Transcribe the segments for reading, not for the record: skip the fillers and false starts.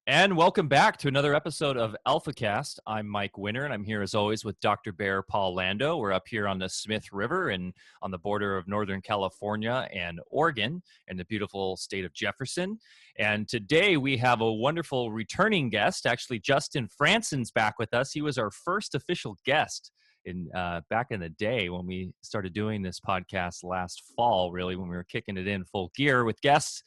And welcome back to another episode of Alfacast. I'm Mike Winter, and I'm here as always with Dr. Bear Paul Lando. We're up here on the Smith River and on the border of Northern California and Oregon in the beautiful state of Jefferson. And today we have a wonderful returning guest. Actually, Justin Frandson's back with us. He was our first official guest back in the day when we started doing this podcast last fall, really, when we were kicking it in full gear with guests.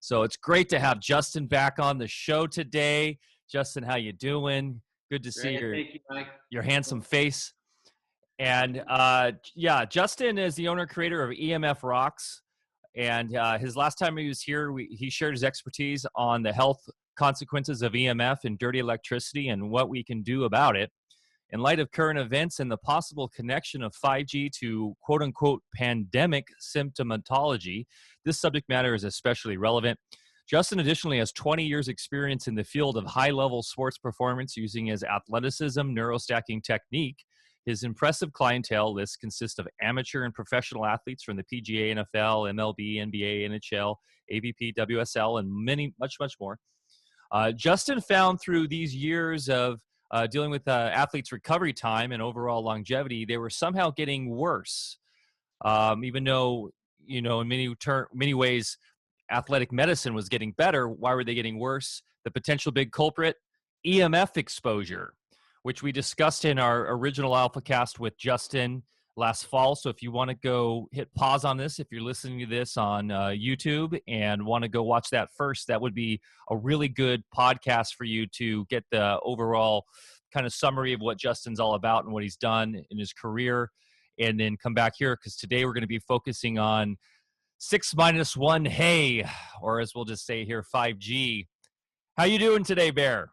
So it's great to have Justin back on the show today. Justin, how you doing? Good to see your handsome face. And Justin is the owner creator of EMF Rocks. And his last time he was here, he shared his expertise on the health consequences of EMF and dirty electricity and what we can do about it. In light of current events and the possible connection of 5G to quote-unquote pandemic symptomatology, this subject matter is especially relevant. Justin additionally has 20 years experience in the field of high-level sports performance using his athleticism Neuro-Stacking technique. His impressive clientele list consists of amateur and professional athletes from the PGA, NFL, MLB, NBA, NHL, AVP, WSL, and much more. Justin found through these years of dealing with athletes' recovery time and overall longevity, they were somehow getting worse. Even though, in many ways, athletic medicine was getting better, why were they getting worse? The potential big culprit, EMF exposure, which we discussed in our original Alfacast with Justin last fall. So if you want to go hit pause on this, if you're listening to this on YouTube and want to go watch that first, that would be a really good podcast for you to get the overall kind of summary of what Justin's all about and what he's done in his career, and then come back here because today we're going to be focusing on 6-1, hey, or as we'll just say here, 5G. How you doing today, Bear?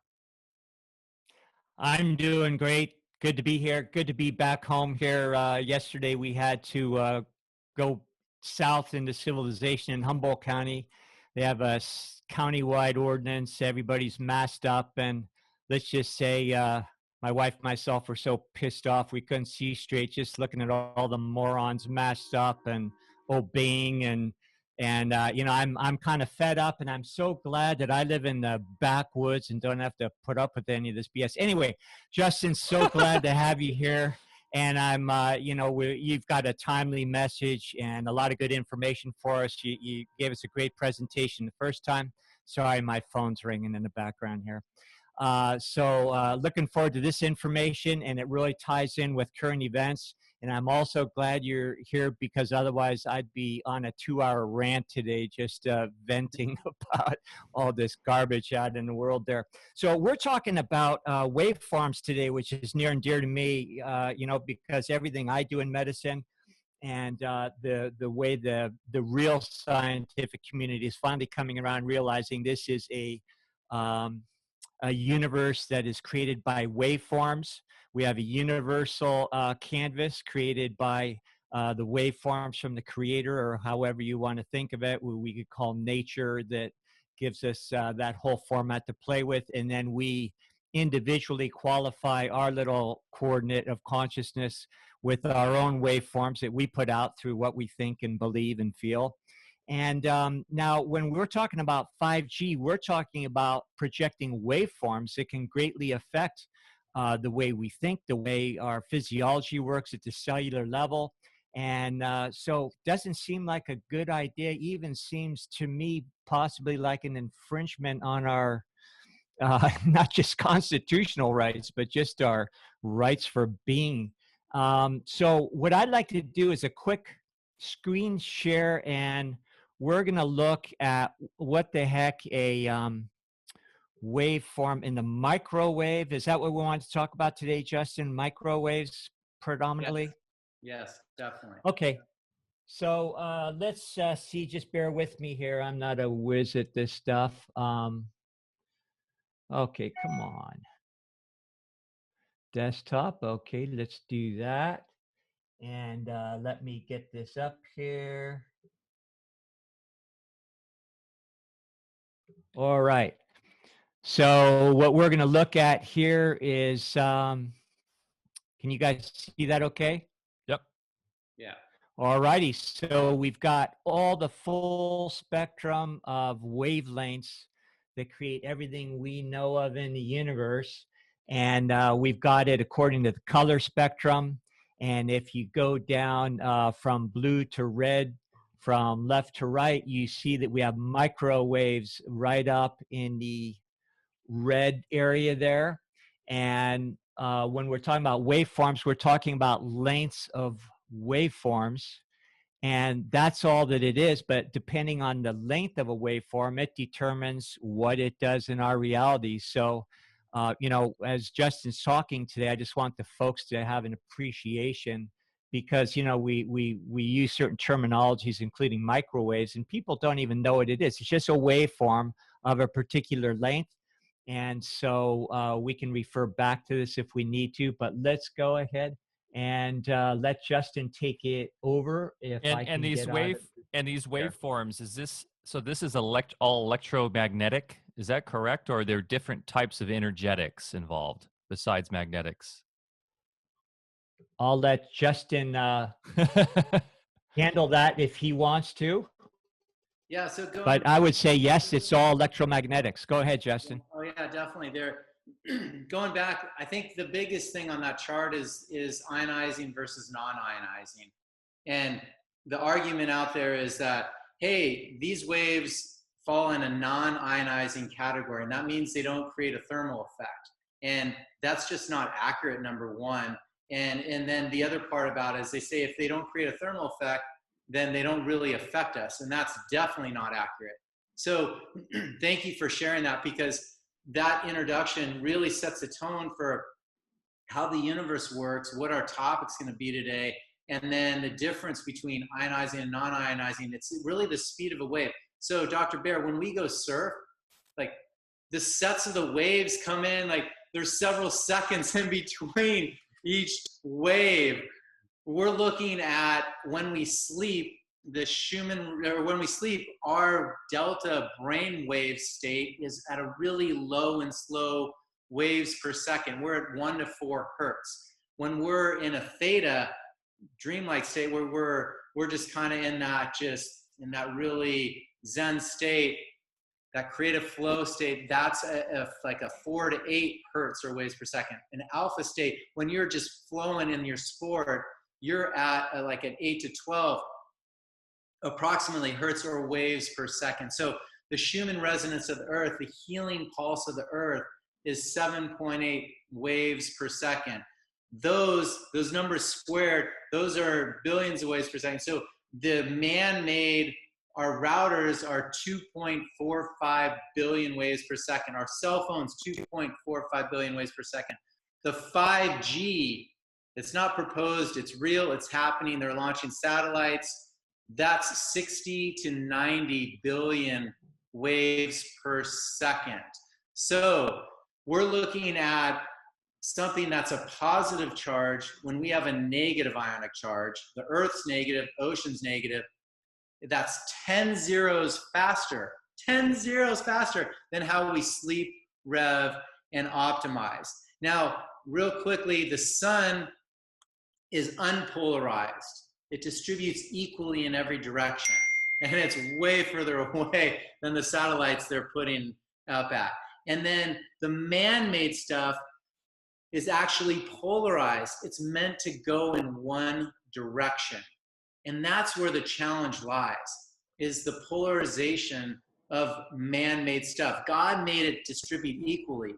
I'm doing great. Good to be here. Good to be back home here. Yesterday we had to go south into civilization in Humboldt County. They have a county-wide ordinance. Everybody's masked up, and let's just say my wife and myself were so pissed off we couldn't see straight just looking at all the morons masked up and obeying and I'm kind of fed up, and I'm so glad that I live in the backwoods and don't have to put up with any of this BS. Anyway, Justin, so glad to have you here. And I'm, you've got a timely message and a lot of good information for us. You gave us a great presentation the first time. Sorry, my phone's ringing in the background here. So looking forward to this information, and it really ties in with current events. And I'm also glad you're here because otherwise I'd be on a 2-hour rant today just venting about all this garbage out in the world there. So we're talking about waveforms today, which is near and dear to me, because everything I do in medicine and the way the real scientific community is finally coming around realizing this is a universe that is created by waveforms. We have a universal canvas created by the waveforms from the creator, or however you want to think of it, we could call nature, that gives us that whole format to play with. And then we individually qualify our little coordinate of consciousness with our own waveforms that we put out through what we think and believe and feel. And now when we're talking about 5G, we're talking about projecting waveforms that can greatly affect the way we think, the way our physiology works at the cellular level. And so it doesn't seem like a good idea, even seems to me possibly like an infringement on our, not just constitutional rights, but just our rights for being. So what I'd like to do is a quick screen share, and we're going to look at what the heck a waveform in the microwave. Is that what we want to talk about today, Justin? Microwaves predominantly? Yes, definitely. Okay. So let's see, just bear with me here. I'm not a whiz at this stuff. Okay, come on. Desktop. Okay, let's do that. And let me get this up here. All right. So what we're going to look at here is, can you guys see that okay? Yep. Yeah. All righty. So we've got all the full spectrum of wavelengths that create everything we know of in the universe. And we've got it according to the color spectrum. And if you go down from blue to red, from left to right, you see that we have microwaves right up in the red area there. And when we're talking about waveforms, we're talking about lengths of waveforms. And that's all that it is. But depending on the length of a waveform, it determines what it does in our reality. So, you know, as Justin's talking today, I just want the folks to have an appreciation, because, you know, we use certain terminologies, including microwaves, and people don't even know what it is. It's just a waveform of a particular length. And so we can refer back to this if we need to, but let's go ahead and let Justin take it over. If I can these waveforms, is this, so this is all electromagnetic, is that correct? Or are there different types of energetics involved besides magnetics? I'll let Justin handle that if he wants to. Yeah, so But I would say yes, it's all electromagnetics. Go ahead, Justin. Oh yeah, definitely. They're going back. I think the biggest thing on that chart is ionizing versus non-ionizing, and the argument out there is that, hey, these waves fall in a non-ionizing category, and that means they don't create a thermal effect, and that's just not accurate. Number one, and then the other part about it is they say if they don't create a thermal effect, then they don't really affect us, and that's definitely not accurate. So thank you for sharing that, because that introduction really sets the tone for how the universe works, what our topic's going to be today, and then the difference between ionizing and non-ionizing. It's really the speed of a wave. So Dr. Bear, when we go surf, like the sets of the waves come in, like there's several seconds in between each wave. We're looking at when we sleep, when we sleep, our delta brainwave state is at a really low and slow waves per second. We're at 1 to 4 hertz. When we're in a theta dreamlike state, where we're just kind of in that really Zen state, that creative flow state, that's like a 4 to 8 hertz or waves per second. An alpha state, when you're just flowing in your sport, you're at like an 8 to 12 approximately hertz or waves per second. So the Schumann resonance of the earth, the healing pulse of the earth, is 7.8 waves per second. Those numbers squared, those are billions of waves per second. So the man-made, our routers are 2.45 billion waves per second. Our cell phones, 2.45 billion waves per second. The 5G, it's not proposed, it's real, it's happening. They're launching satellites. That's 60 to 90 billion waves per second. So we're looking at something that's a positive charge when we have a negative ionic charge. The Earth's negative, ocean's negative. That's 10 zeros faster, 10 zeros faster than how we sleep, rev, and optimize. Now, real quickly, the sun is unpolarized. It distributes equally in every direction, and it's way further away than the satellites they're putting up at. And then the man-made stuff is actually polarized. It's meant to go in one direction. And that's where the challenge lies, is the polarization of man-made stuff. God made it distribute equally.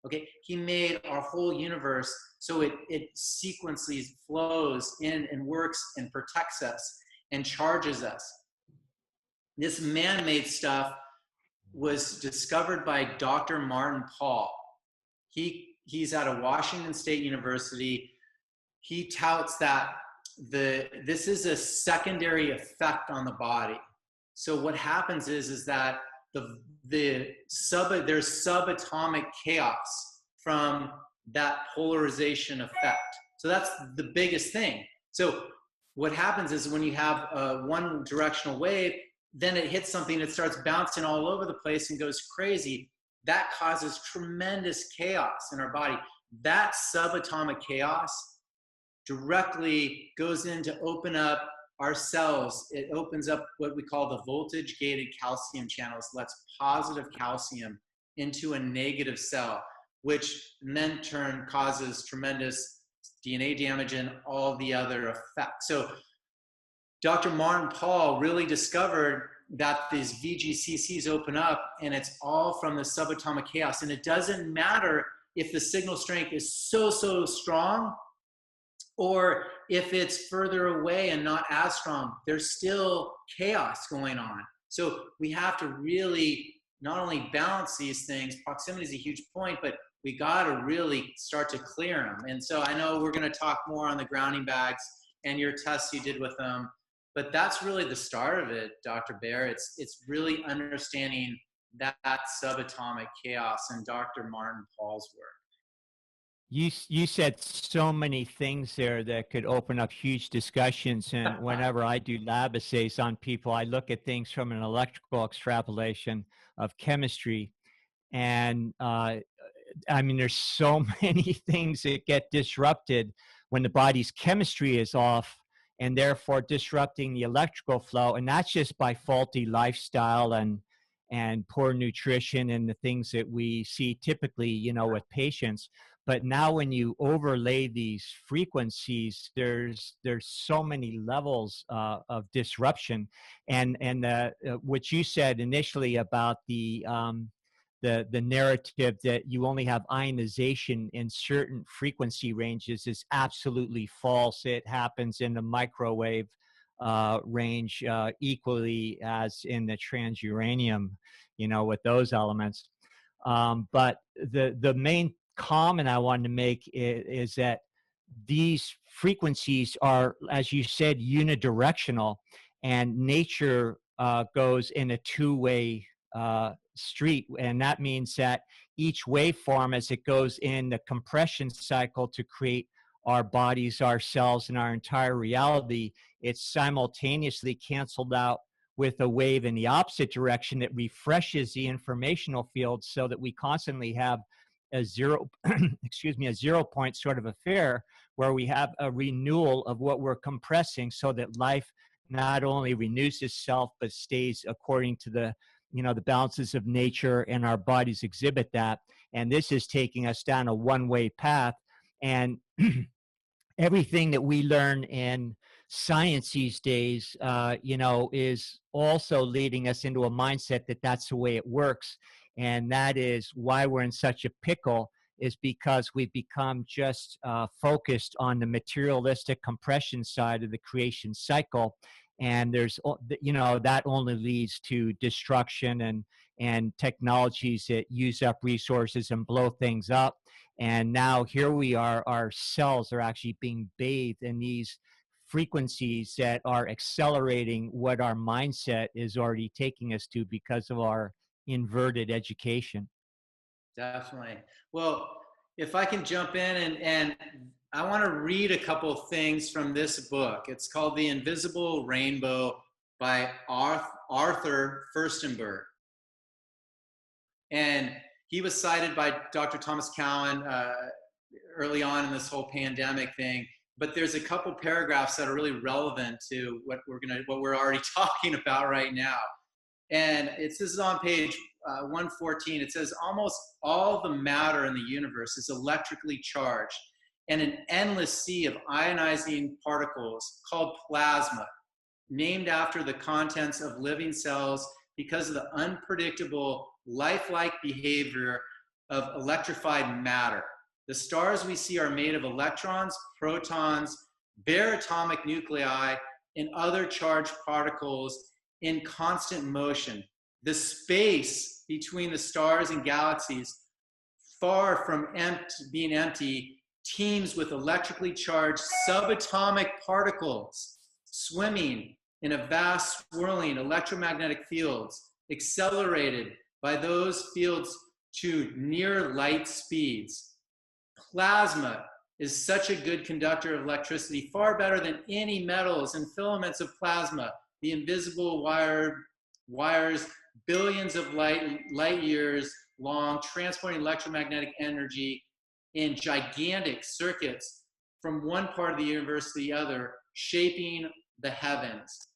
Okay, he made our whole universe so it sequentially flows in and works and protects us and charges us. This man-made stuff was discovered by Dr. Martin Pall. He's out of Washington State University. He touts that this is a secondary effect on the body. So what happens is that there's subatomic chaos from that polarization effect. So that's the biggest thing. So what happens is when you have a one directional wave, then it hits something, it starts bouncing all over the place and goes crazy. That causes tremendous chaos in our body. That subatomic chaos directly goes in to open up our cells. It opens up what we call the voltage gated calcium channels. Lets positive calcium into a negative cell, which in turn causes tremendous DNA damage and all the other effects. So Dr. Martin Pall really discovered that these VGCCs open up, and it's all from the subatomic chaos. And it doesn't matter if the signal strength is so strong, or if it's further away and not as strong. There's still chaos going on. So we have to really not only balance these things, proximity is a huge point, but we got to really start to clear them. And so I know we're going to talk more on the grounding bags and your tests you did with them, but that's really the start of it, Dr. Bear. It's really understanding that subatomic chaos in Dr. Martin Pall's work. You said so many things there that could open up huge discussions. And whenever I do lab assays on people, I look at things from an electrical extrapolation of chemistry. And I mean, there's so many things that get disrupted when the body's chemistry is off, and therefore disrupting the electrical flow. And that's just by faulty lifestyle and poor nutrition and the things that we see typically, you know, with patients. But now when you overlay these frequencies, there's so many levels of disruption. And what you said initially about the narrative that you only have ionization in certain frequency ranges is absolutely false. It happens in the microwave range equally as in the transuranium, you know, with those elements. But the main comment I wanted to make is that these frequencies are, as you said, unidirectional, and nature goes in a two-way street. And that means that each waveform, as it goes in the compression cycle to create our bodies, our cells, and our entire reality, it's simultaneously canceled out with a wave in the opposite direction that refreshes the informational field, so that we constantly have a zero, a 0 point sort of affair where we have a renewal of what we're compressing, so that life not only renews itself, but stays according to the, you know, the balances of nature, and our bodies exhibit that. And this is taking us down a one-way path. And everything that we learn in science these days, you know, is also leading us into a mindset that that's the way it works. And that is why we're in such a pickle, is because we've become just focused on the materialistic compression side of the creation cycle. And there's, you know, that only leads to destruction and technologies that use up resources and blow things up. And now here we are, our cells are actually being bathed in these frequencies that are accelerating what our mindset is already taking us to because of our inverted education. Definitely. Well, if I can jump in and I want to read a couple of things from this book. It's called The Invisible Rainbow by Arthur Firstenberg. And he was cited by Dr. Thomas Cowan early on in this whole pandemic thing. But there's a couple paragraphs that are really relevant to what we're already talking about right now. And this is on page 114. It says, almost all the matter in the universe is electrically charged, and an endless sea of ionizing particles called plasma, named after the contents of living cells because of the unpredictable lifelike behavior of electrified matter. The stars we see are made of electrons, protons, bare atomic nuclei, and other charged particles in constant motion. The space between the stars and galaxies, far from being empty, teems with electrically charged subatomic particles swimming in a vast swirling electromagnetic fields, accelerated by those fields to near light speeds. Plasma is such a good conductor of electricity, far better than any metals and filaments of plasma. The invisible wires billions of light years long, transporting electromagnetic energy in gigantic circuits from one part of the universe to the other, shaping the heavens.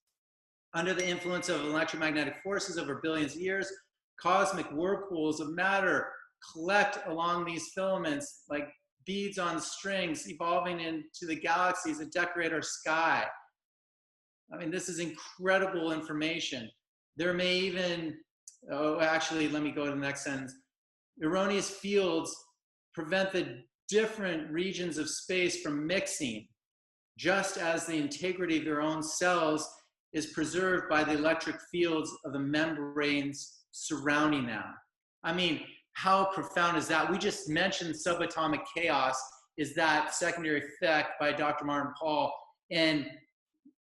Under the influence of electromagnetic forces over billions of years, cosmic whirlpools of matter collect along these filaments like beads on strings, evolving into the galaxies that decorate our sky. I mean, this is incredible information. There may even, oh, actually, let me go to the next sentence. Erroneous fields prevent the different regions of space from mixing, just as the integrity of their own cells is preserved by the electric fields of the membranes surrounding them. I mean, how profound is that? We just mentioned subatomic chaos is that secondary effect by Dr. Martin Pall. And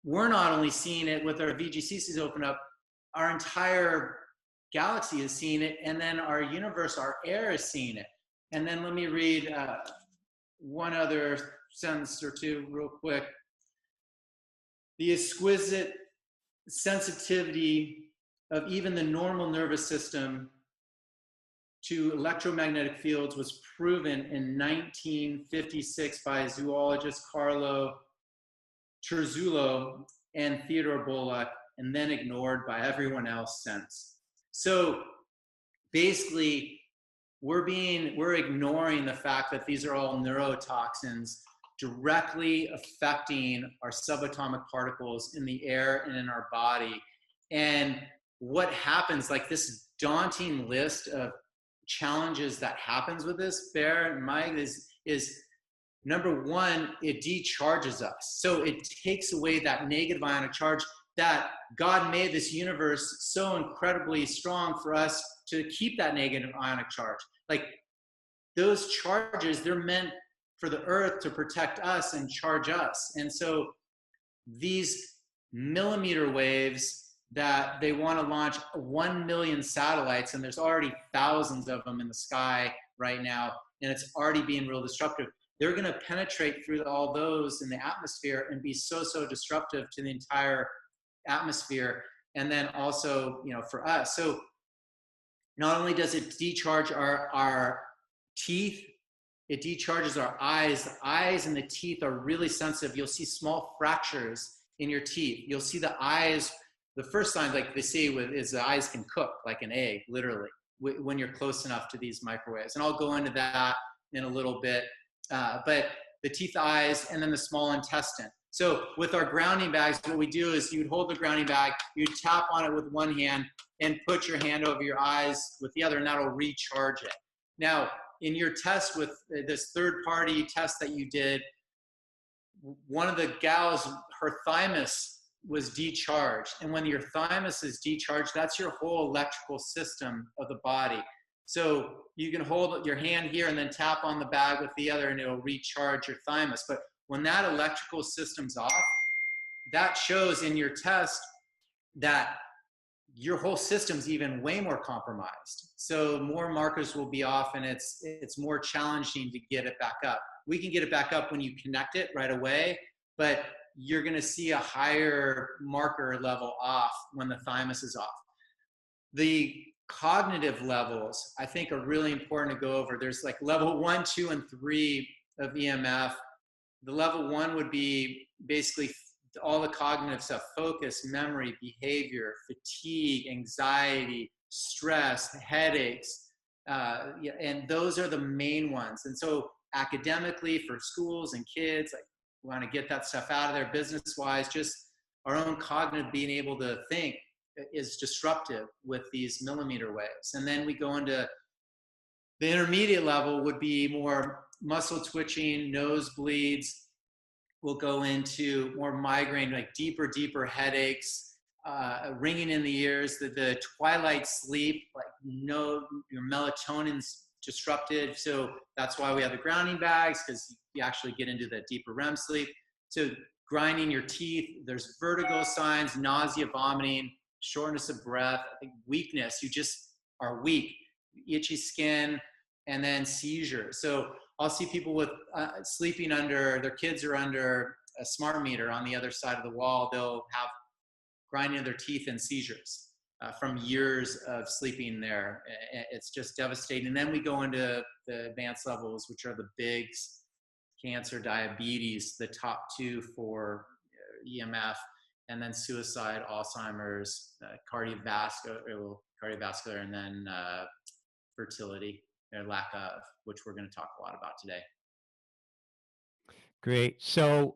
we're not only seeing it with our VGCCs open up, our entire galaxy is seeing it, and then our universe, our air is seeing it. And then let me read one other sentence or two real quick. The exquisite sensitivity of even the normal nervous system to electromagnetic fields was proven in 1956 by zoologist Carlo Terzullo and Theodore Bullock, and then ignored by everyone else since. So basically, we're ignoring the fact that these are all neurotoxins directly affecting our subatomic particles in the air and in our body. And what happens, like this daunting list of challenges that happens with this, Bear and Mike, is number one, it decharges us. So it takes away that negative ionic charge that God made this universe so incredibly strong for us to keep that negative ionic charge. Like those charges, they're meant for the earth to protect us and charge us. And so these millimeter waves that they want to launch 1 million satellites, and there's already thousands of them in the sky right now, and it's already being real disruptive. They're going to penetrate through all those in the atmosphere and be so disruptive to the entire atmosphere. And then also, you know, for us. So not only does it decharge our teeth, it decharges our eyes. The eyes and the teeth are really sensitive. You'll see small fractures in your teeth. You'll see the eyes. The first sign, like they say, is the eyes can cook like an egg, literally, when you're close enough to these microwaves. And I'll go into that in a little bit. But the teeth, eyes, and then the small intestine. So with our grounding bags, what we do is you'd hold the grounding bag, you tap on it with one hand, and put your hand over your eyes with the other, and that'll recharge it. Now, in your test with this third-party test that you did, one of the gals, her thymus was decharged. And when your thymus is decharged, that's your whole electrical system of the body. So you can hold your hand here and then tap on the bag with the other, and it'll recharge your thymus. But when that electrical system's off, that shows in your test that your whole system's even way more compromised. So more markers will be off, and it's more challenging to get it back up. We can get it back up when you connect it right away, but you're going to see a higher marker level off when the thymus is off. The cognitive levels, I think, are really important to go over. There's like level 1, 2, and 3 of EMF. The level 1 would be basically all the cognitive stuff: focus, memory, behavior, fatigue, anxiety, stress, headaches, and those are the main ones. And so academically, for schools and kids, like, we want to get that stuff out of there. Business-wise, just our own cognitive being able to think is disruptive with these millimeter waves. And then we go into the intermediate level, would be more muscle twitching, nosebleeds. We'll go into more migraine, like deeper headaches, ringing in the ears, the twilight sleep, like your melatonin's disrupted. So that's why we have the grounding bags, because you actually get into that deeper REM sleep. So grinding your teeth, there's vertigo signs, nausea, vomiting, shortness of breath, I think weakness. You just are weak, itchy skin, and then seizures. So I'll see people with sleeping under, their kids are under a smart meter on the other side of the wall. They'll have grinding of their teeth and seizures from years of sleeping there. It's just devastating. And then we go into the advanced levels, which are the bigs: cancer, diabetes, the top 2 for EMF, and then suicide, Alzheimer's, cardiovascular, cardiovascular, and then fertility, or lack of, which we're going to talk a lot about today. Great. So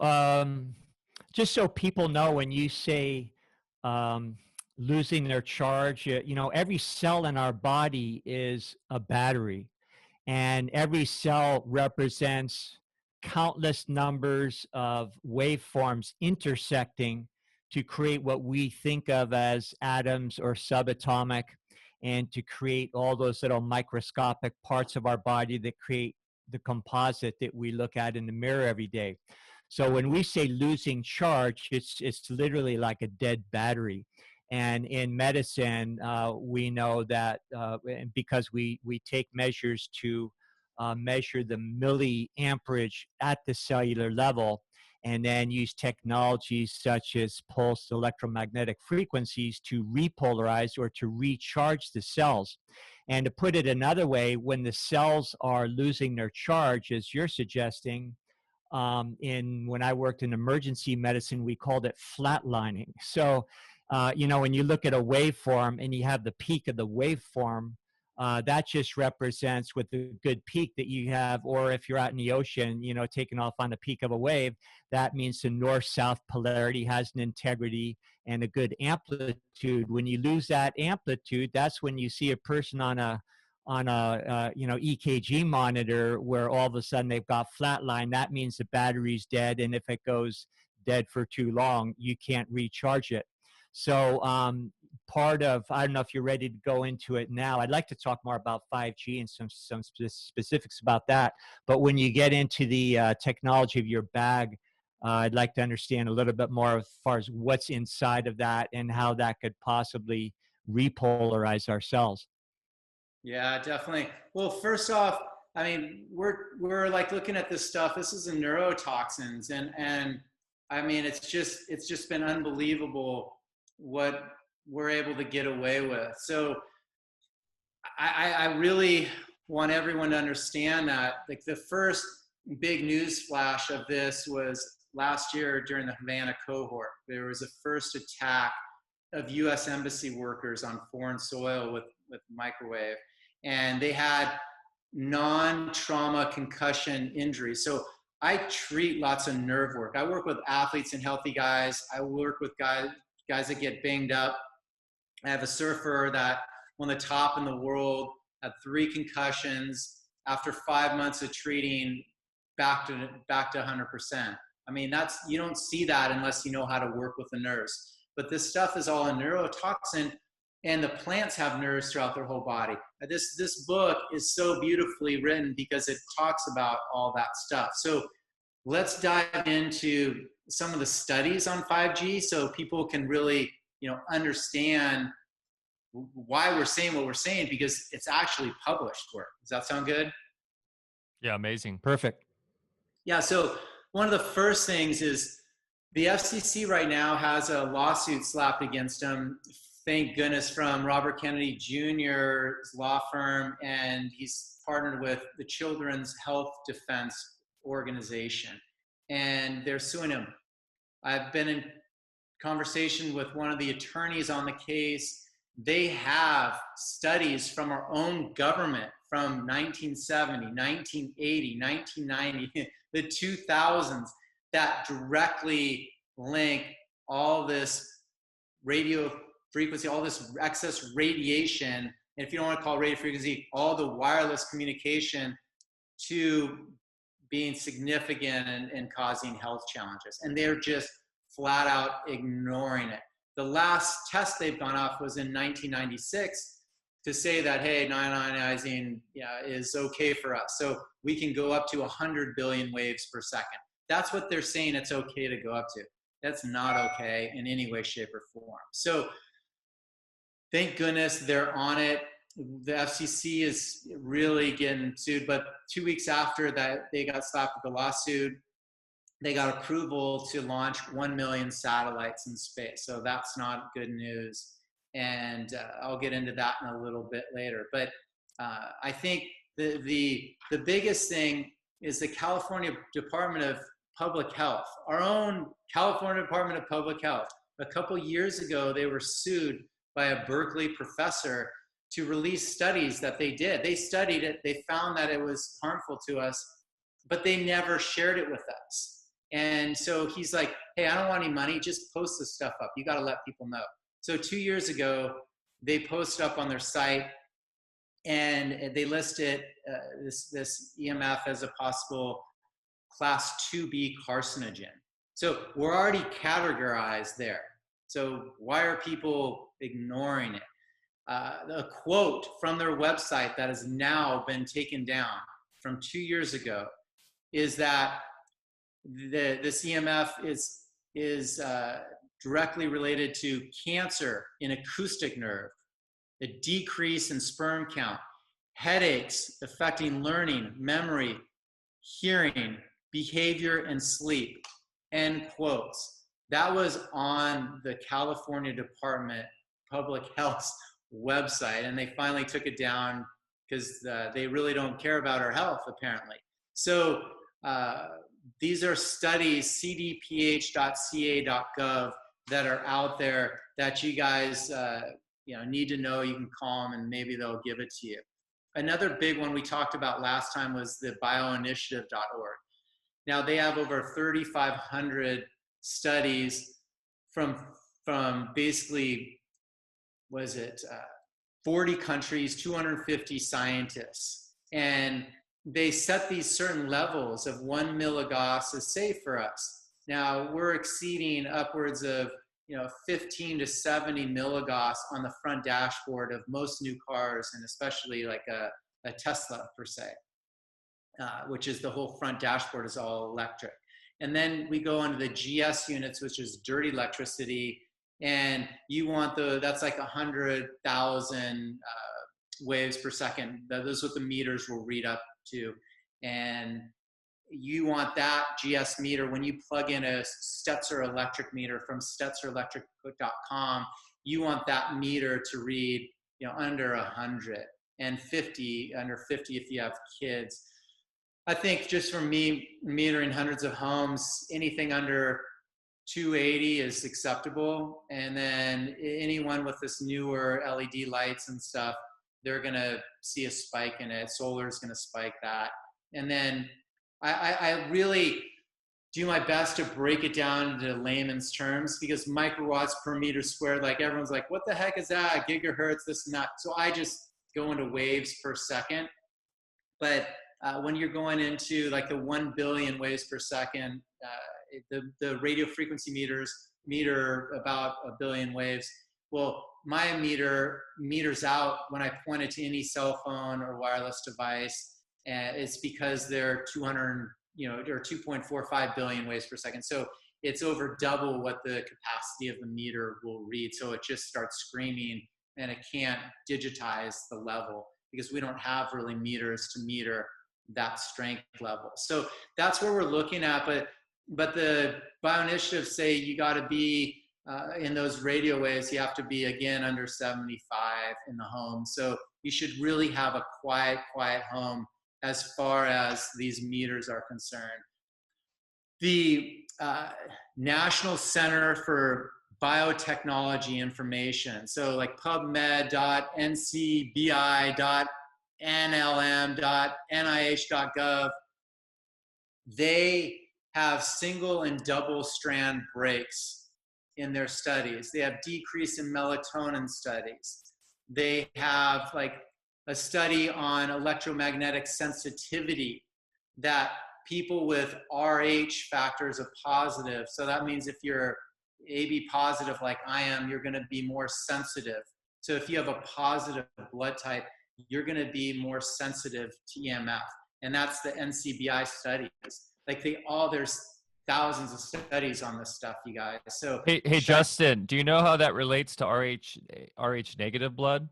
just so people know, when you say losing their charge, every cell in our body is a battery, and every cell represents countless numbers of waveforms intersecting to create what we think of as atoms or subatomic, and to create all those little microscopic parts of our body that create the composite that we look at in the mirror every day. So when we say losing charge, it's literally like a dead battery. And in medicine, we know that because we take measures to measure the milliamperage at the cellular level, and then use technologies such as pulsed electromagnetic frequencies to repolarize or to recharge the cells. And to put it another way, when the cells are losing their charge, as you're suggesting, when I worked in emergency medicine, we called it flatlining. So, when you look at a waveform and you have the peak of the waveform, that just represents with the good peak that you have, or if you're out in the ocean, taking off on the peak of a wave, that means the north-south polarity has an integrity and a good amplitude. When you lose that amplitude, that's when you see a person on a EKG monitor where all of a sudden they've got flatline. That means the battery's dead, and if it goes dead for too long, you can't recharge it. So part of, I don't know if you're ready to go into it now. I'd like to talk more about 5G and some specifics about that. But when you get into the technology of your bag, I'd like to understand a little bit more as far as what's inside of that and how that could possibly repolarize our cells. Yeah, definitely. Well, first off, I mean, we're like looking at this stuff. This is a neurotoxins, and I mean, it's just been unbelievable what we're able to get away with. So I really want everyone to understand that, like, the first big news flash of this was last year during the Havana cohort. There was a first attack of U.S. embassy workers on foreign soil with microwave, and they had non-trauma concussion injuries. So I treat lots of nerve work. I work with athletes and healthy guys. I work with guys that get banged up. I have a surfer that won the top in the world, had 3 concussions. After 5 months of treating, back to 100%. I mean, you don't see that unless you know how to work with the nerves. But this stuff is all a neurotoxin, and the plants have nerves throughout their whole body. This book is so beautifully written because it talks about all that stuff. So let's dive into some of the studies on 5G so people can really, understand why we're saying what we're saying, because it's actually published work. Does that sound good? Yeah, amazing. Perfect. Yeah, so one of the first things is the FCC right now has a lawsuit slapped against them, thank goodness, from Robert Kennedy Jr.'s law firm, and he's partnered with the Children's Health Defense Organization, and they're suing him. I've been in conversation with one of the attorneys on the case. They have studies from our own government from 1970, 1980, 1990, the 2000s that directly link all this radio frequency, all this excess radiation, and if you don't want to call it radio frequency, all the wireless communication, to being significant and causing health challenges. And they're just flat out ignoring it. The last test they've gone off was in 1996 to say that, hey, non-ionizing is okay for us. So we can go up to 100 billion waves per second. That's what they're saying it's okay to go up to. That's not okay in any way, shape, or form. So thank goodness they're on it. The FCC is really getting sued, but 2 weeks after that, they got slapped with the lawsuit. They got approval to launch 1 million satellites in space. So that's not good news. And I'll get into that in a little bit later. But I think the biggest thing is the California Department of Public Health. Our own California Department of Public Health. A couple years ago, they were sued by a Berkeley professor to release studies that they did. They studied it, they found that it was harmful to us, but they never shared it with us. And so he's like, hey, I don't want any money, just post this stuff up. You got to let people know. So 2 years ago, they posted up on their site and they listed this EMF as a possible class 2B carcinogen. So we're already categorized there. So why are people ignoring it? A quote from their website that has now been taken down from 2 years ago is that this EMF is directly related to cancer in acoustic nerve, a decrease in sperm count, headaches affecting learning, memory, hearing, behavior, and sleep, end quotes. That was on the California Department of Public Health's website, and they finally took it down because they really don't care about our health, apparently. So these are studies, cdph.ca.gov, that are out there that you guys need to know. You can call them and maybe they'll give it to you. Another big one we talked about last time was the bioinitiative.org. Now they have over 3,500 studies from basically, 40 countries, 250 scientists. And they set these certain levels of 1 milligauss is safe for us. Now we're exceeding upwards of 15 to 70 milligauss on the front dashboard of most new cars, and especially like a Tesla per se, which is the whole front dashboard is all electric. And then we go into the GS units, which is dirty electricity, and you want that's like 100,000 waves per second. Those are what the meters will read up to. And you want that GS meter when you plug in a Stetzer electric meter from StetzerElectric.com. You want that meter to read under 100 and 50, under 50 if you have kids. I think just for me metering hundreds of homes, anything under 280 is acceptable. And then anyone with this newer LED lights and stuff, they're gonna see a spike in it. Solar is gonna spike that. And then I really do my best to break it down into layman's terms, because microwatts per meter squared, like everyone's like, what the heck is that? Gigahertz, this and that. So I just go into waves per second. But when you're going into like the 1 billion waves per second, the radio frequency meters meter about 1 billion waves. Well, my meter meters out when I point it to any cell phone or wireless device. And it's because they're 200, or 2.45 billion waves per second. So it's over double what the capacity of the meter will read. So it just starts screaming, and it can't digitize the level because we don't have really meters to meter that strength level. So that's what we're looking at. But the bioinitiatives say you got to be in those radio waves, you have to be again under 75 in the home. So you should really have a quiet home as far as these meters are concerned. The National Center for Biotechnology Information, so like pubmed.ncbi.nlm.nih.gov, they have single and double strand breaks in their studies. They have decrease in melatonin studies. They have like a study on electromagnetic sensitivity, that people with Rh factors of positive, so that means if you're AB positive like I am, you're gonna be more sensitive. So if you have a positive blood type, you're gonna be more sensitive to EMF. And that's the NCBI studies. Like there's thousands of studies on this stuff, you guys. So hey Justin, do you know how that relates to Rh negative blood?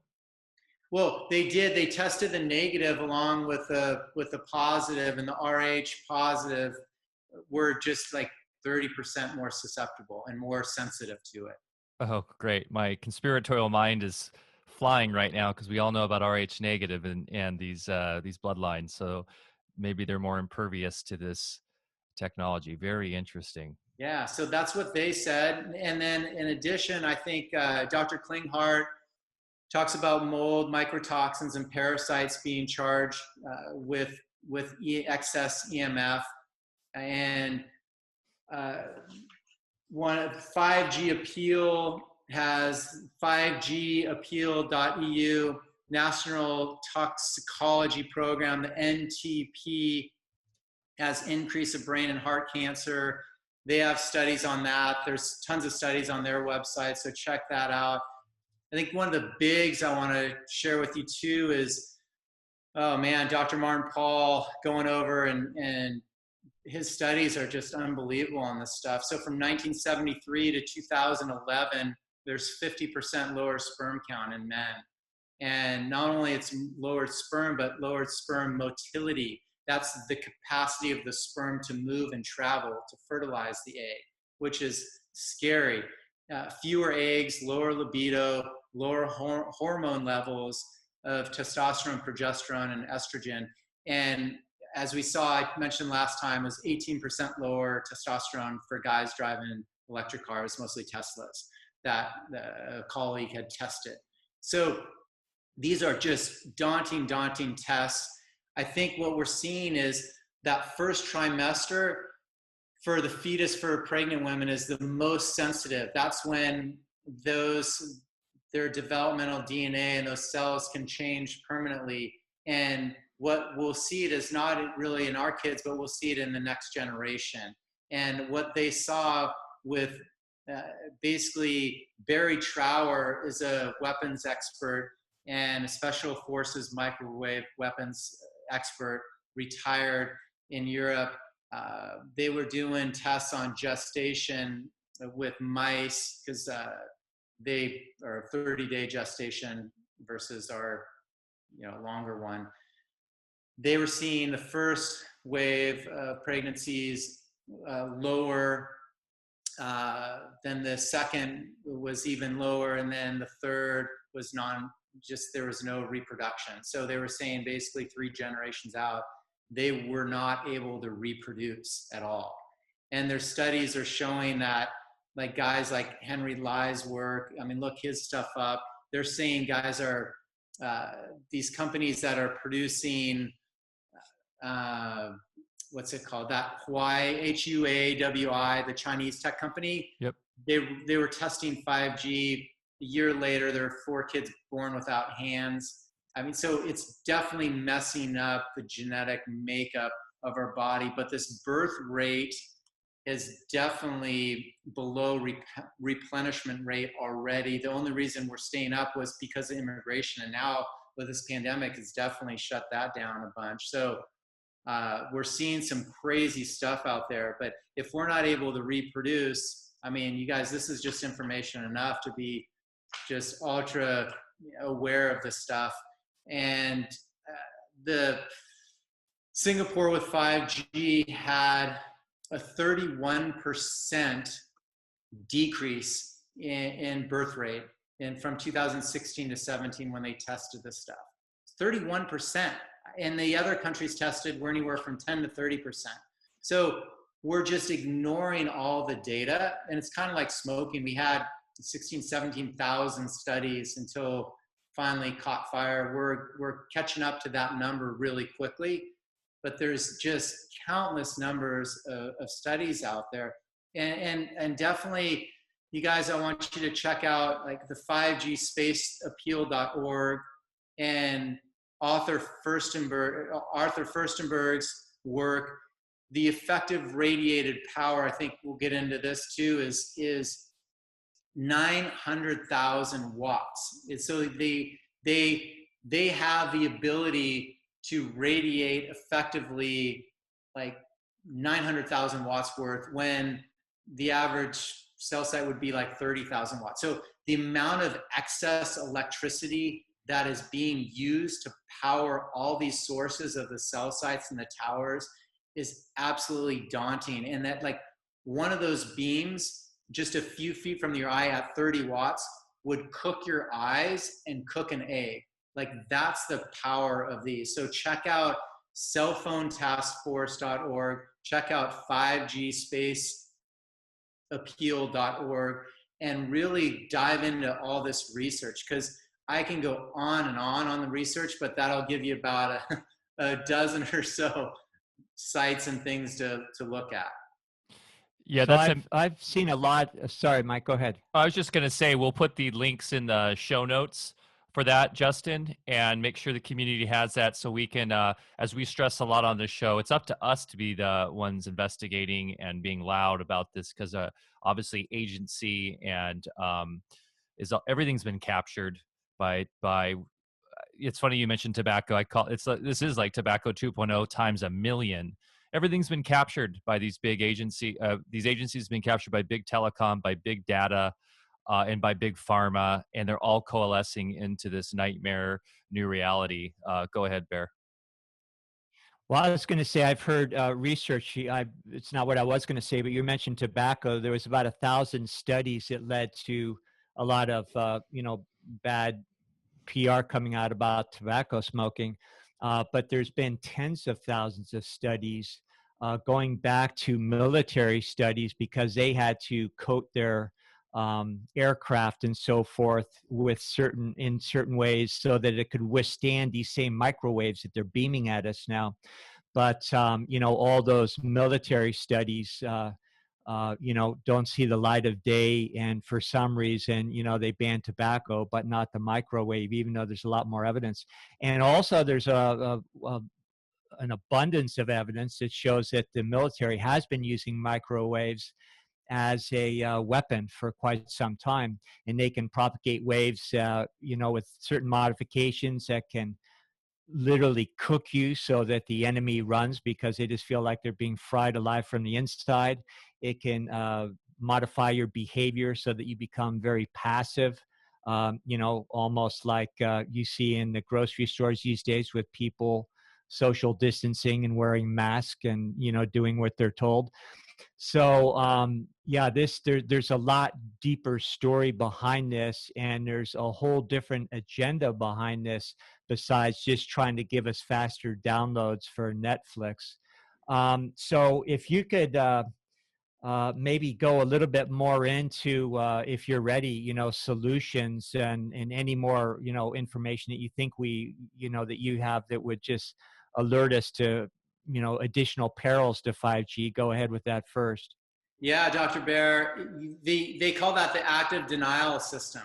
Well, they did. They tested the negative along with the positive, and the Rh positive were just like 30% more susceptible and more sensitive to it. Oh, great! My conspiratorial mind is flying right now because we all know about Rh negative and these bloodlines. So maybe they're more impervious to this technology. Very interesting. Yeah, so that's what they said. And then in addition, I think Dr. Klinghardt talks about mold, microtoxins, and parasites being charged with excess EMF. And one 5G Appeal has 5gappeal.eu, National Toxicology Program, the NTP has increase of brain and heart cancer. They have studies on that. There's tons of studies on their website, so check that out. I think one of the bigs I want to share with you too is, oh man, Dr. Martin Pall going over and his studies are just unbelievable on this stuff. So from 1973 to 2011, there's 50% lower sperm count in men. And not only it's lowered sperm, but lowered sperm motility. That's the capacity of the sperm to move and travel to fertilize the egg, which is scary. Fewer eggs, lower libido, lower hormone levels of testosterone, progesterone, and estrogen. And as we saw, I mentioned last time, was 18% lower testosterone for guys driving electric cars, mostly Teslas, that a colleague had tested. So these are just daunting, daunting tests. I think what we're seeing is that first trimester for the fetus for pregnant women is the most sensitive. That's when their developmental DNA and those cells can change permanently. And what we'll see it is not really in our kids, but we'll see it in the next generation. And what they saw with basically Barry Trower is a weapons expert and a special forces microwave weapons expert, retired in Europe. They were doing tests on gestation with mice because they are 30-day gestation versus our longer one. They were seeing the first wave of pregnancies lower, then the second was even lower, and then the third was there was no reproduction. So they were saying basically 3 generations out, they were not able to reproduce at all. And their studies are showing that, like guys like Henry Lai's work, I mean, look his stuff up. They're saying guys are, these companies that are producing, what's it called? That HUAWI, the Chinese tech company. Yep. They were testing 5G. A year later, there were 4 kids born without hands. I mean, so it's definitely messing up the genetic makeup of our body, but this birth rate is definitely below replenishment rate already. The only reason we're staying up was because of immigration, and now with this pandemic, it's definitely shut that down a bunch. So we're seeing some crazy stuff out there, but if we're not able to reproduce, I mean, you guys, this is just information enough to be just ultra aware of this stuff. And the Singapore with 5G had a 31% decrease in birth rate from 2016 to 17 when they tested this stuff. 31%. And the other countries tested were anywhere from 10 to 30%. So we're just ignoring all the data. And it's kind of like smoking. We had 17,000 studies until finally caught fire. We're catching up to that number really quickly. But there's just countless numbers of studies out there. And definitely, you guys, I want you to check out like the 5gspaceappeal.org and Arthur Furstenberg's work. The effective radiated power, I think we'll get into this too, is 900,000 watts. And so they have the ability to radiate effectively like 900,000 watts worth when the average cell site would be like 30,000 watts. So the amount of excess electricity that is being used to power all these sources of the cell sites and the towers is absolutely daunting. And that like one of those beams just a few feet from your eye at 30 watts would cook your eyes and cook an egg. Like that's the power of these. So check out cellphonetaskforce.org, check out 5G Space appeal.org and really dive into all this research, because I can go on and on the research, but that'll give you about a dozen or so sites and things to look at. Yeah, So I've seen a lot. Sorry, Mike, go ahead. I was just going to say, we'll put the links in the show notes for that, Justin, and make sure the community has that, so we can, as we stress a lot on this show, it's up to us to be the ones investigating and being loud about this, because obviously agency and everything's been captured by it's funny you mentioned tobacco. This is like tobacco 2.0 times a million. Everything's been captured by these big agencies. These agencies have been captured by big telecom, by big data, and by big pharma, and they're all coalescing into this nightmare new reality. Go ahead, Bear. Well, I was going to say, I've heard research. It's not what I was going to say, but you mentioned tobacco. There was about 1,000 studies that led to a lot of, bad PR coming out about tobacco smoking. But there's been tens of thousands of studies going back to military studies, because they had to coat their aircraft and so forth in certain ways so that it could withstand these same microwaves that they're beaming at us now. But all those military studies don't see the light of day, and for some reason they ban tobacco but not the microwave, even though there's a lot more evidence. And also there's an abundance of evidence that shows that the military has been using microwaves as a weapon for quite some time, and they can propagate waves with certain modifications that can literally cook you so that the enemy runs, because they just feel like they're being fried alive from the inside. It can modify your behavior so that you become very passive, almost like you see in the grocery stores these days, with people social distancing and wearing masks and doing what they're told. So there's a lot deeper story behind this, and there's a whole different agenda behind this besides just trying to give us faster downloads for Netflix. So if you could maybe go a little bit more into, if you're ready, solutions and any more, information that you think that you have that would just alert us to, additional perils to 5G. Go ahead with that first. Yeah, Dr. Bear, they call that the active denial system.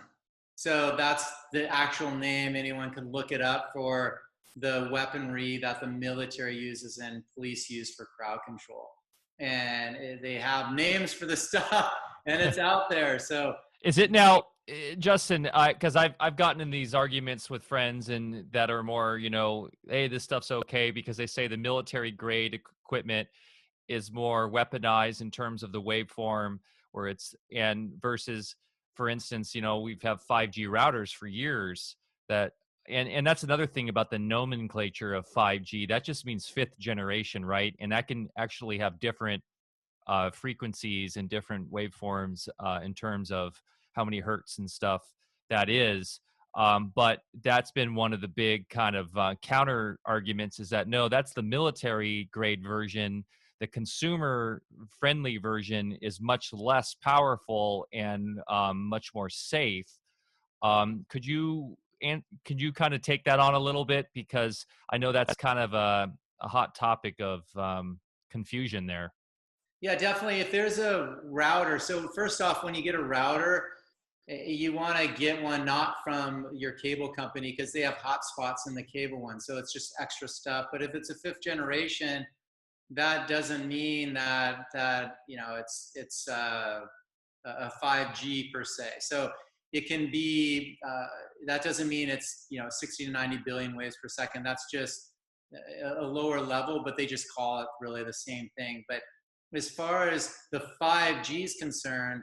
So that's the actual name. Anyone can look it up for the weaponry that the military uses and police use for crowd control. And they have names for the stuff, and it's out there. So is it now, Justin? Because I've gotten in these arguments with friends and that are more, hey, this stuff's okay, because they say the military grade equipment is more weaponized in terms of the waveform, versus, for instance, we've have 5G routers for years and that's another thing about the nomenclature of 5G. That just means fifth generation, right? And that can actually have different frequencies and different waveforms in terms of how many hertz and stuff that is. But that's been one of the big kind of counter arguments, is that no, that's the military grade version. The consumer friendly version is much less powerful and much more safe. Could you kind of take that on a little bit? Because I know that's kind of a hot topic of confusion there. Yeah, definitely. If there's a router, so first off, when you get a router, you want to get one not from your cable company, because they have hotspots in the cable one. So it's just extra stuff. But if it's a fifth generation, that doesn't mean that it's a 5G per se. So it can be, that doesn't mean it's 60 to 90 billion waves per second. That's just a lower level, but they just call it really the same thing. But as far as the 5G is concerned,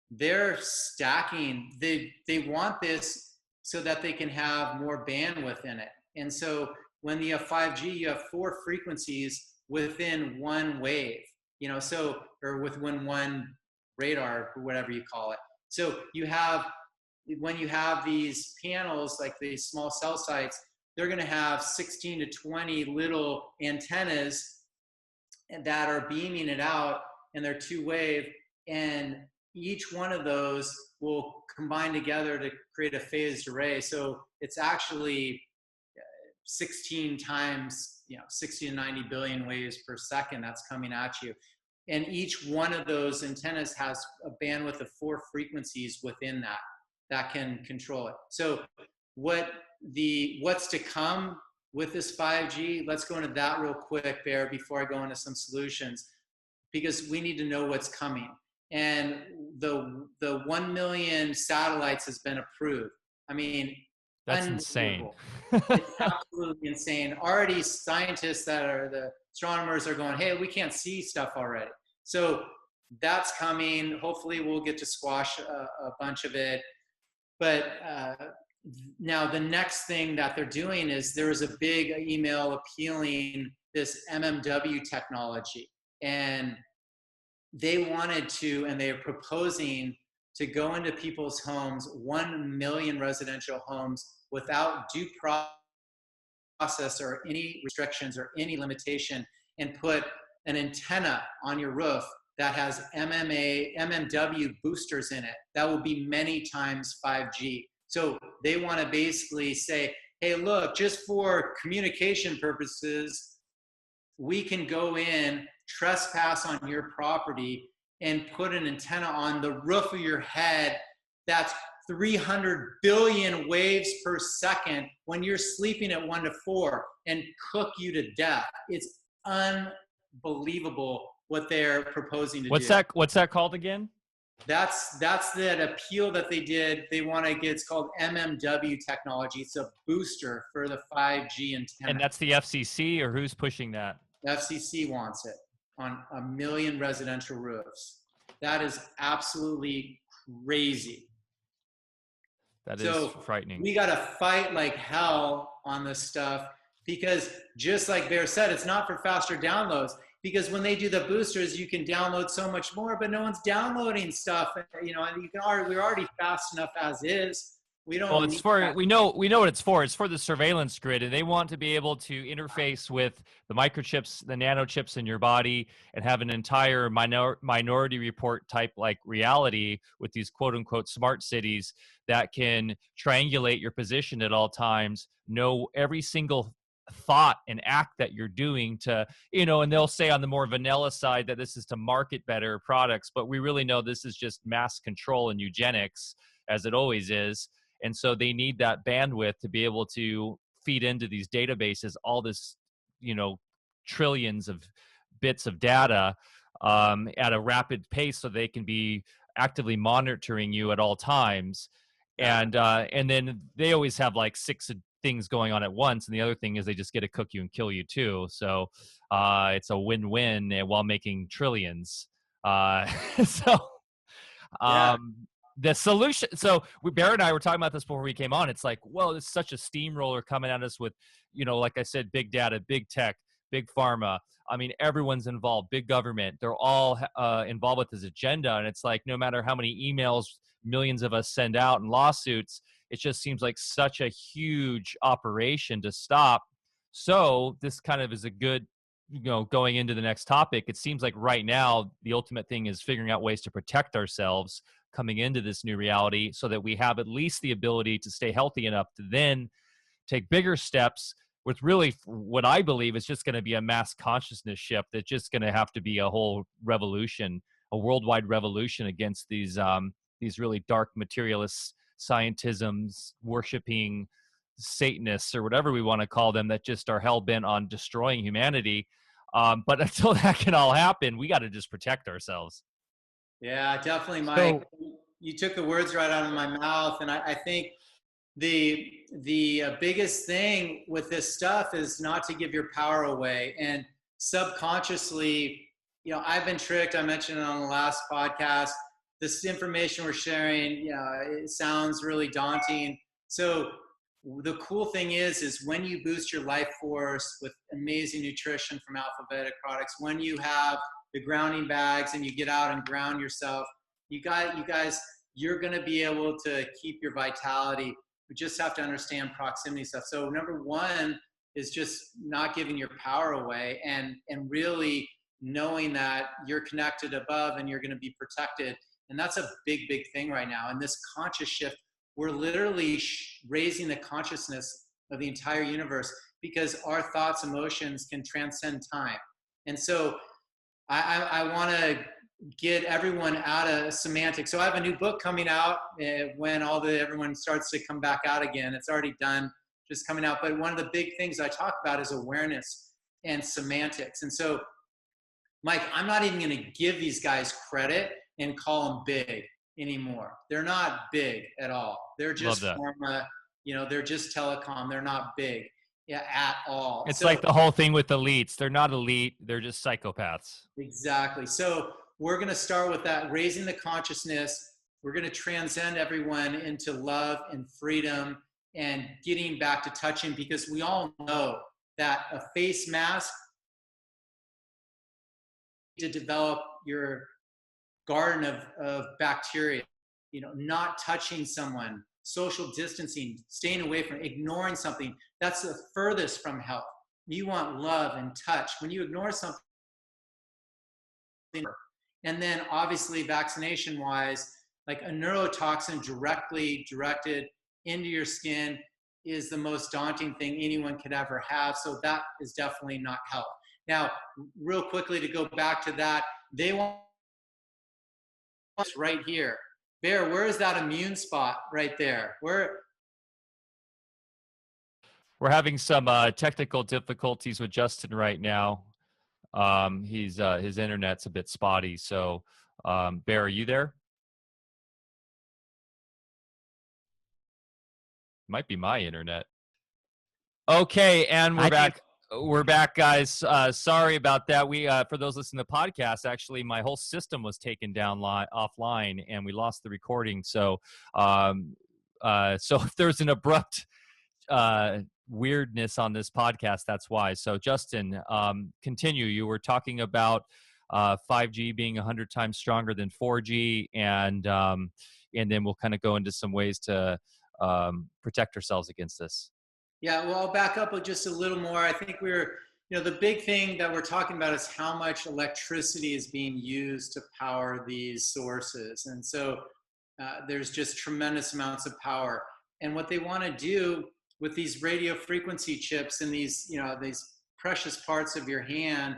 they're stacking. They want this so that they can have more bandwidth in it. And so when you have 5G, you have 4 frequencies within one wave, or within one radar, or whatever you call it. So when you have these panels, like these small cell sites, they're going to have 16 to 20 little antennas that are beaming it out, and they're 2-wave. and each one of those will combine together to create a phased array. So it's actually 16 times, 60 to 90 billion waves per second that's coming at you. And each one of those antennas has a bandwidth of 4 frequencies within that can control it. So what's to come with this 5G, let's go into that real quick, Bear, before I go into some solutions, because we need to know what's coming. And the 1 million satellites has been approved. I mean, that's insane. It's absolutely insane. Already scientists that are the astronomers are going, hey, we can't see stuff already. So that's coming. Hopefully we'll get to squash a bunch of it. But now the next thing that they're doing is there was a big email appealing this MMW technology. And they wanted to, and they're proposing to go into people's homes, 1 million residential homes, without due process or any restrictions or any limitation, and put an antenna on your roof that has MMW boosters in it. That will be many times 5G. So they want to basically say, hey, look, just for communication purposes, we can go in, trespass on your property, and put an antenna on the roof of your head that's 300 billion waves per second when you're sleeping at 1 to 4 and cook you to death. It's unbelievable what they're proposing to do. What's that called again? That's that appeal that they did. They want to get, it's called MMW technology. It's a booster for the 5G antenna. And that's the FCC, or who's pushing that? The FCC wants it on 1 million residential roofs. That is absolutely crazy. That is frightening. We got to fight like hell on this stuff, because just like Bear said, it's not for faster downloads, because when they do the boosters, you can download so much more, but no one's downloading stuff. And you can we're already fast enough as is. We don't. Well, it's for we know what it's for. It's for the surveillance grid, and they want to be able to interface with the microchips, the nanochips in your body, and have an entire minority report type like reality with these quote unquote smart cities that can triangulate your position at all times, know every single thought and act that you're doing to, and they'll say on the more vanilla side that this is to market better products, but we really know this is just mass control and eugenics, as it always is. And so they need that bandwidth to be able to feed into these databases all this, trillions of bits of data at a rapid pace, so they can be actively monitoring you at all times. And then they always have like 6 things going on at once, and the other thing is they just get to cook you and kill you too. So it's a win-win while making trillions. The solution, so Bear and I were talking about this before we came on. It's like, well, it's such a steamroller coming at us with, like I said, big data, big tech, big pharma. I mean, everyone's involved, big government. They're all involved with this agenda. And it's like, no matter how many emails millions of us send out and lawsuits, it just seems like such a huge operation to stop. So this kind of is a good, going into the next topic. It seems like right now, the ultimate thing is figuring out ways to protect ourselves coming into this new reality, so that we have at least the ability to stay healthy enough to then take bigger steps with really what I believe is just going to be a mass consciousness shift. That's just going to have to be a whole revolution, a worldwide revolution against these really dark materialist scientisms, worshiping Satanists or whatever we want to call them, that just are hell-bent on destroying humanity. But until that can all happen, we got to just protect ourselves. Yeah, definitely, Mike. You took the words right out of my mouth. And I think the biggest thing with this stuff is not to give your power away. And subconsciously, I've been tricked. I mentioned it on the last podcast. This information we're sharing, it sounds really daunting. So the cool thing is when you boost your life force with amazing nutrition from Alfa Vedic products, when you have the grounding bags and you get out and ground yourself, you guys, you're going to be able to keep your vitality. We just have to understand proximity stuff. So number one is just not giving your power away and really knowing that you're connected above and you're going to be protected. And that's a big, big thing right now. And this conscious shift, we're literally raising the consciousness of the entire universe, because our thoughts, emotions can transcend time. And so I want to get everyone out of semantics. So I have a new book coming out when everyone starts to come back out again. It's already done, just coming out. But one of the big things I talk about is awareness and semantics. And so, Mike, I'm not even going to give these guys credit and call them big anymore. They're not big at all. They're just pharma, they're just telecom. They're not big at all. It's like the whole thing with elites. They're not elite. They're just psychopaths. Exactly. So we're going to start with that, raising the consciousness. We're going to transcend everyone into love and freedom and getting back to touching, because we all know that a face mask to develop your garden of bacteria, not touching someone, social distancing, staying away from, ignoring something. That's the furthest from health. You want love and touch. When you ignore something, and then obviously vaccination wise, like a neurotoxin directly directed into your skin is the most daunting thing anyone could ever have. So that is definitely not health. Now, real quickly to go back to that, they want right here. Bear, where is that immune spot right there? We're having some technical difficulties with Justin right now. His internet's a bit spotty. So, Bear, are you there? Might be my internet. Okay, and we're back. We're back, guys. Sorry about that. We for those listening to the podcast, actually, my whole system was taken down offline, and we lost the recording. So, if there's an abrupt weirdness on this podcast, that's why. So, Justin, continue. You were talking about 5G being 100 times stronger than 4G, and then we'll kind of go into some ways to protect ourselves against this. Yeah, well, I'll back up just a little more. I think the big thing that we're talking about is how much electricity is being used to power these sources. And so there's just tremendous amounts of power. And what they want to do with these radio frequency chips and these precious parts of your hand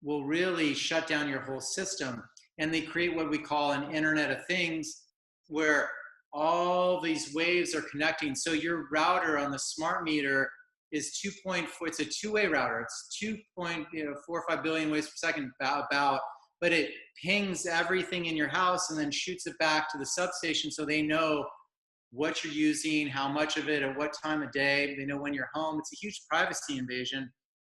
will really shut down your whole system. And they create what we call an Internet of Things, where all these waves are connecting. So your router on the smart meter is it's a two-way router. It's 2.45 billion waves per second about, but it pings everything in your house and then shoots it back to the substation, so they know what you're using, how much of it, at what time of day. They know when you're home. It's a huge privacy invasion.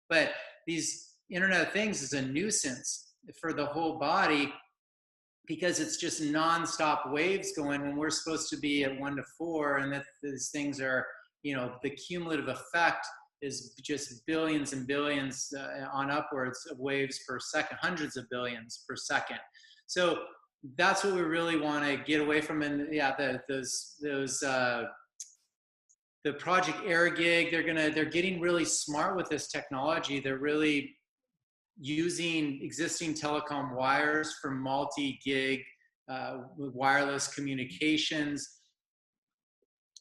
But these Internet of Things is a nuisance for the whole body, because it's just nonstop waves going when we're supposed to be at 1 to 4, and that these things are, the cumulative effect is just billions and billions on upwards of waves per second, hundreds of billions per second. So that's what we really want to get away from. And yeah, the Project Air Gig, they're getting really smart with this technology. They're really using existing telecom wires for multi-gig wireless communications.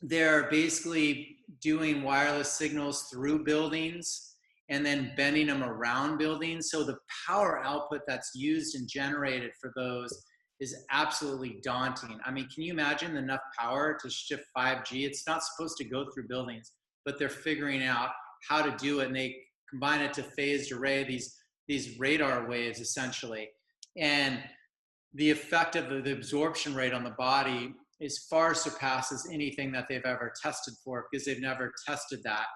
They're basically doing wireless signals through buildings and then bending them around buildings. So the power output that's used and generated for those is absolutely daunting. I mean, can you imagine enough power to shift 5G? It's not supposed to go through buildings, but they're figuring out how to do it, and they combine it to phased array, these radar waves essentially. And the effect of the absorption rate on the body is far surpasses anything that they've ever tested for, because they've never tested that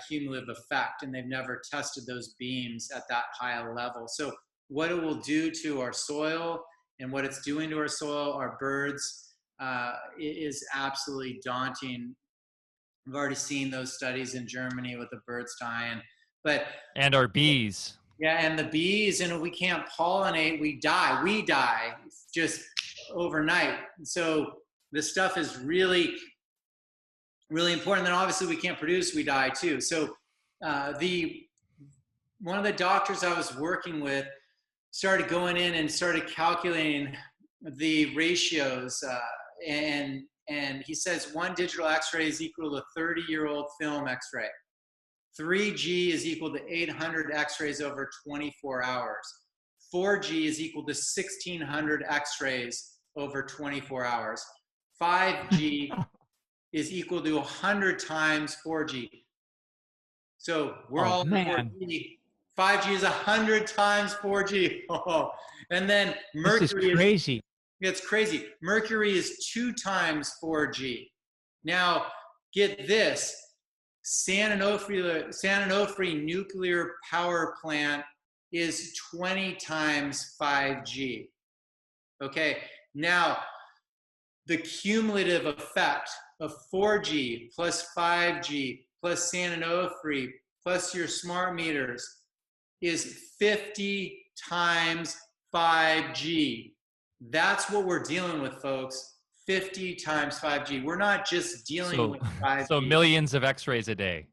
cumulative effect, and they've never tested those beams at that high a level. So what it will do to our soil and what it's doing to our soil, our birds, is absolutely daunting. I've already seen those studies in Germany with the birds dying. And our bees. Yeah, and the bees, and we can't pollinate, we die just overnight. And so this stuff is really, really important. Then obviously we can't produce, we die too. So one of the doctors I was working with started going in and started calculating the ratios, and he says 1 digital X-ray is equal to 30-year-old film X-ray. 3G is equal to 800 X-rays over 24 hours. 4G is equal to 1,600 X-rays over 24 hours. 5G is equal to 100 times 4G. So we're all in 4G. 5G is 100 times 4G. Oh. And then Mercury is crazy. It's crazy. Mercury is 2 times 4G. Now, get this. San Onofre nuclear power plant is 20 times 5G. Okay, now the cumulative effect of 4G plus 5G plus San Onofre plus your smart meters is 50 times 5G. That's what we're dealing with, folks. 50 times 5G. We're not just dealing with 5G. So millions of X-rays a day.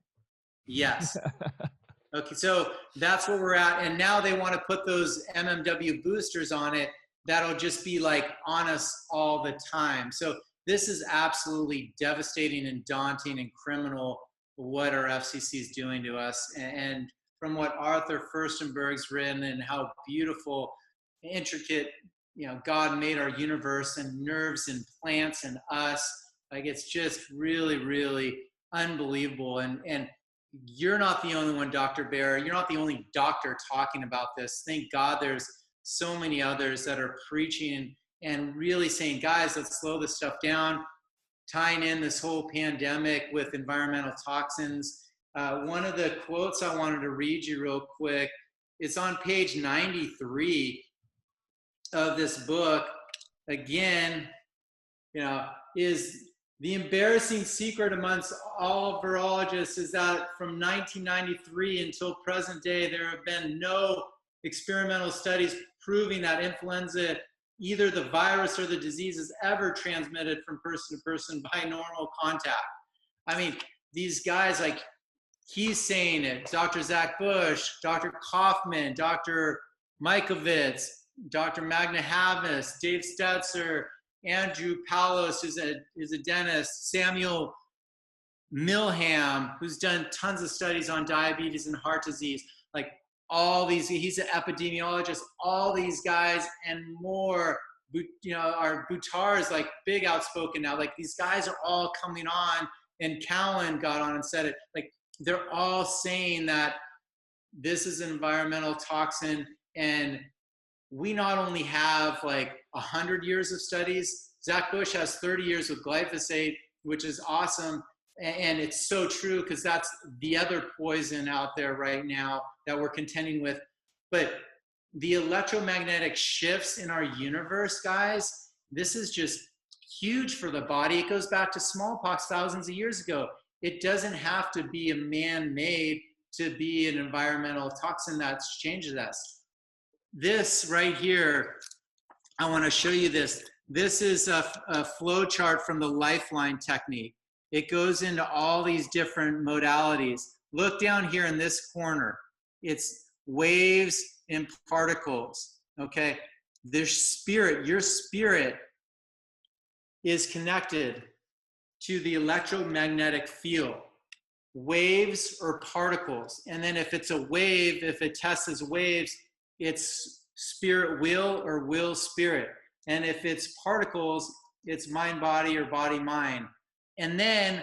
Yes. Okay, so that's where we're at. And now they want to put those MMW boosters on it. That'll just be like on us all the time. So this is absolutely devastating and daunting and criminal what our FCC is doing to us. And from what Arthur Furstenberg's written and how beautiful, intricate, God made our universe and nerves and plants and us. Like, it's just really, really unbelievable. And you're not the only one, Dr. Bear. You're not the only doctor talking about this. Thank God there's so many others that are preaching and really saying, guys, let's slow this stuff down, tying in this whole pandemic with environmental toxins. One of the quotes I wanted to read you real quick, it's on page 93 of this book. Again, is the embarrassing secret amongst all virologists is that from 1993 until present day, there have been no experimental studies proving that influenza, either the virus or the disease, is ever transmitted from person to person by normal contact. I mean, these guys, like, he's saying it, Dr. Zach Bush, Dr. Kaufman, Dr. Mikovits, Dr. Magna Havas, Dave Stetzer, Andrew Palos, who's a dentist, Samuel Milham, who's done tons of studies on diabetes and heart disease. Like, all these, he's an epidemiologist, all these guys and more, our Buttar is like big outspoken now. Like, these guys are all coming on, and Cowan got on and said it. Like, they're all saying that this is an environmental toxin, and we not only have like 100 years of studies. Zach Bush has 30 years with glyphosate, which is awesome. And it's so true, because that's the other poison out there right now that we're contending with. But the electromagnetic shifts in our universe, guys, this is just huge for the body. It goes back to smallpox thousands of years ago. It doesn't have to be a man-made to be an environmental toxin that changes us. This right here, I want to show you this. This is a flow chart from the Lifeline technique. It goes into all these different modalities. Look down here in this corner. It's waves and particles, okay? Their spirit, your spirit is connected to the electromagnetic field. Waves or particles. And then if it's a wave, if it tests as waves, it's spirit will or will spirit. And if it's particles, it's mind body or body mind. And then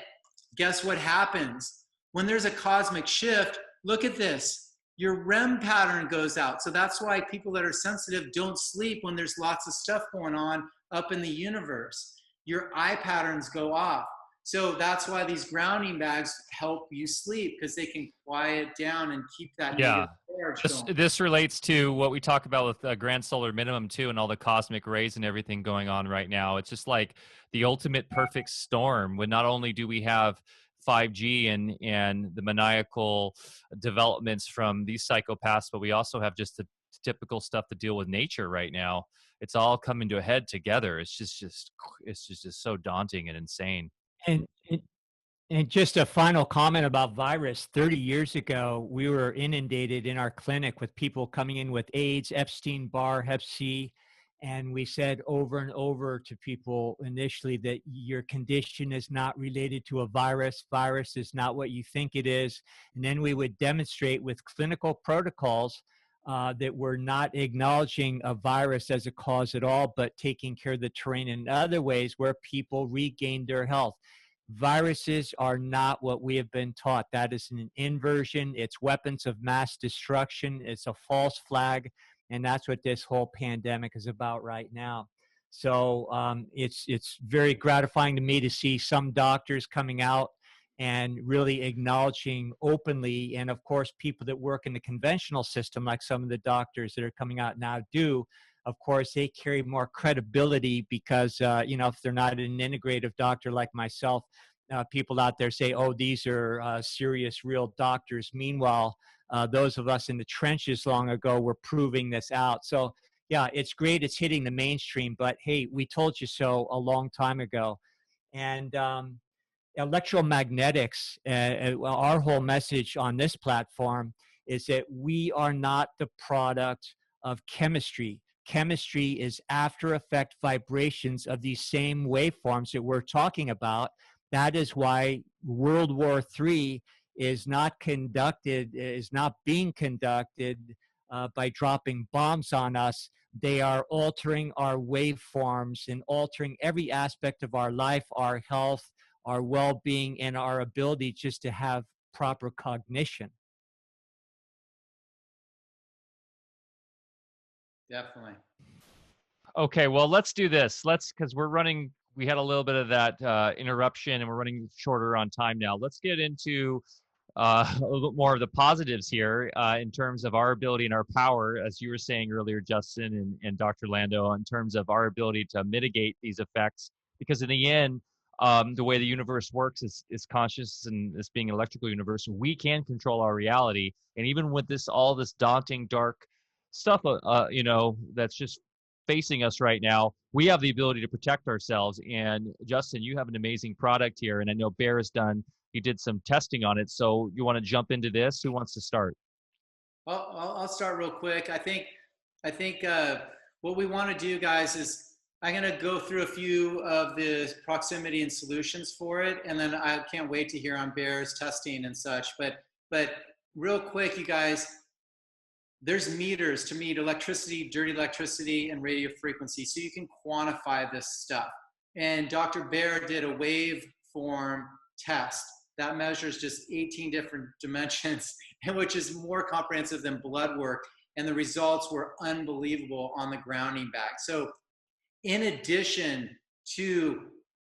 guess what happens? When there's a cosmic shift, look at this. Your REM pattern goes out. So that's why people that are sensitive don't sleep when there's lots of stuff going on up in the universe. Your eye patterns go off. So that's why these grounding bags help you sleep, because they can quiet down and keep that negative charge going. This relates to what we talk about with grand solar minimum too, and all the cosmic rays and everything going on right now. It's just like the ultimate perfect storm, when not only do we have 5G and the maniacal developments from these psychopaths, but we also have just the typical stuff to deal with nature right now. It's all coming to a head together. It's just so daunting and insane. And And just a final comment about virus. 30 years ago, we were inundated in our clinic with people coming in with AIDS, Epstein-Barr, Hep C, and we said over and over to people initially that your condition is not related to a virus. Virus is not what you think it is. And then we would demonstrate with clinical protocols that we're not acknowledging a virus as a cause at all, but taking care of the terrain in other ways where people regain their health. Viruses are not what we have been taught. That is an inversion. It's weapons of mass destruction. It's a false flag. And that's what this whole pandemic is about right now. So it's very gratifying to me to see some doctors coming out and really acknowledging openly. And of course, people that work in the conventional system, like some of the doctors that are coming out now do, of course, they carry more credibility because, you know, if they're not an integrative doctor like myself, people out there say, oh, these are serious, real doctors. Meanwhile, those of us in the trenches long ago were proving this out. So, yeah, it's great. It's hitting the mainstream. But, hey, we told you so a long time ago. And electromagnetics, our whole message on this platform is that we are not the product of chemistry. Chemistry is after effect vibrations of these same waveforms that we're talking about. That is why World War III is not being conducted by dropping bombs on us. They are altering our waveforms and altering every aspect of our life, our health, our well-being, and our ability just to have proper cognition. Definitely. Okay, well, let's do this. Because we had a little bit of that interruption and we're running shorter on time now. Let's get into a little bit more of the positives here in terms of our ability and our power, as you were saying earlier, Justin and Dr. Lando, in terms of our ability to mitigate these effects. Because in the end, the way the universe works is conscious, and this being an electrical universe, we can control our reality. And even with all this daunting, dark stuff, you know, that's just facing us right now, we have the ability to protect ourselves. And Justin, you have an amazing product here, and I know Bear he did some testing on it. So you want to jump into this? Who wants to start? Well, I'll start real quick. I think what we want to do, guys, is I'm going to go through a few of the proximity and solutions for it, and then I can't wait to hear on Bear's testing and such. But real quick, you guys, there's meters to meet electricity, dirty electricity, and radio frequency, so you can quantify this stuff. And Dr. Bear did a waveform test that measures just 18 different dimensions, which is more comprehensive than blood work. And the results were unbelievable on the grounding back. So in addition to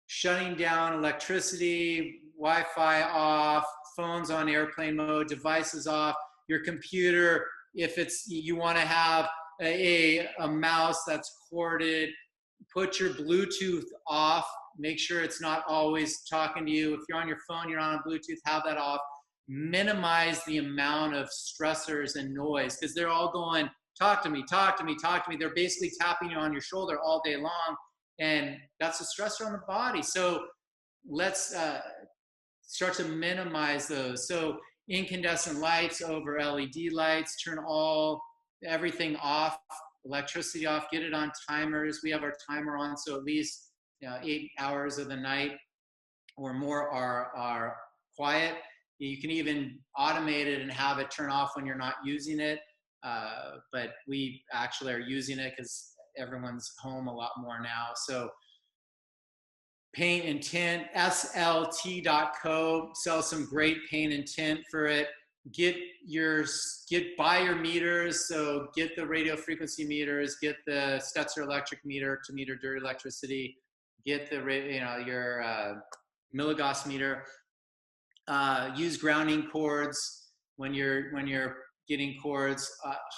shutting down electricity, Wi-Fi off, phones on airplane mode, devices off, your computer, if you want to have a mouse that's corded, put your Bluetooth off. Make sure it's not always talking to you. If you're on your phone, you're on Bluetooth, have that off. Minimize the amount of stressors and noise, because they're all going, talk to me, talk to me, talk to me. They're basically tapping you on your shoulder all day long, and that's a stressor on the body. So let's start to minimize those. So incandescent lights over LED lights, turn everything off, electricity off, get it on timers. We have our timer on, so at least 8 hours of the night or more are quiet. You can even automate it and have it turn off when you're not using it. But we actually are using it because everyone's home a lot more now. So paint and tint, SLT.co sells some great paint and tint for it. Buy your meters. So get the radio frequency meters, get the Stetzer electric meter to meter dirty electricity, get the your milligauss meter. Use grounding cords when you're getting cords.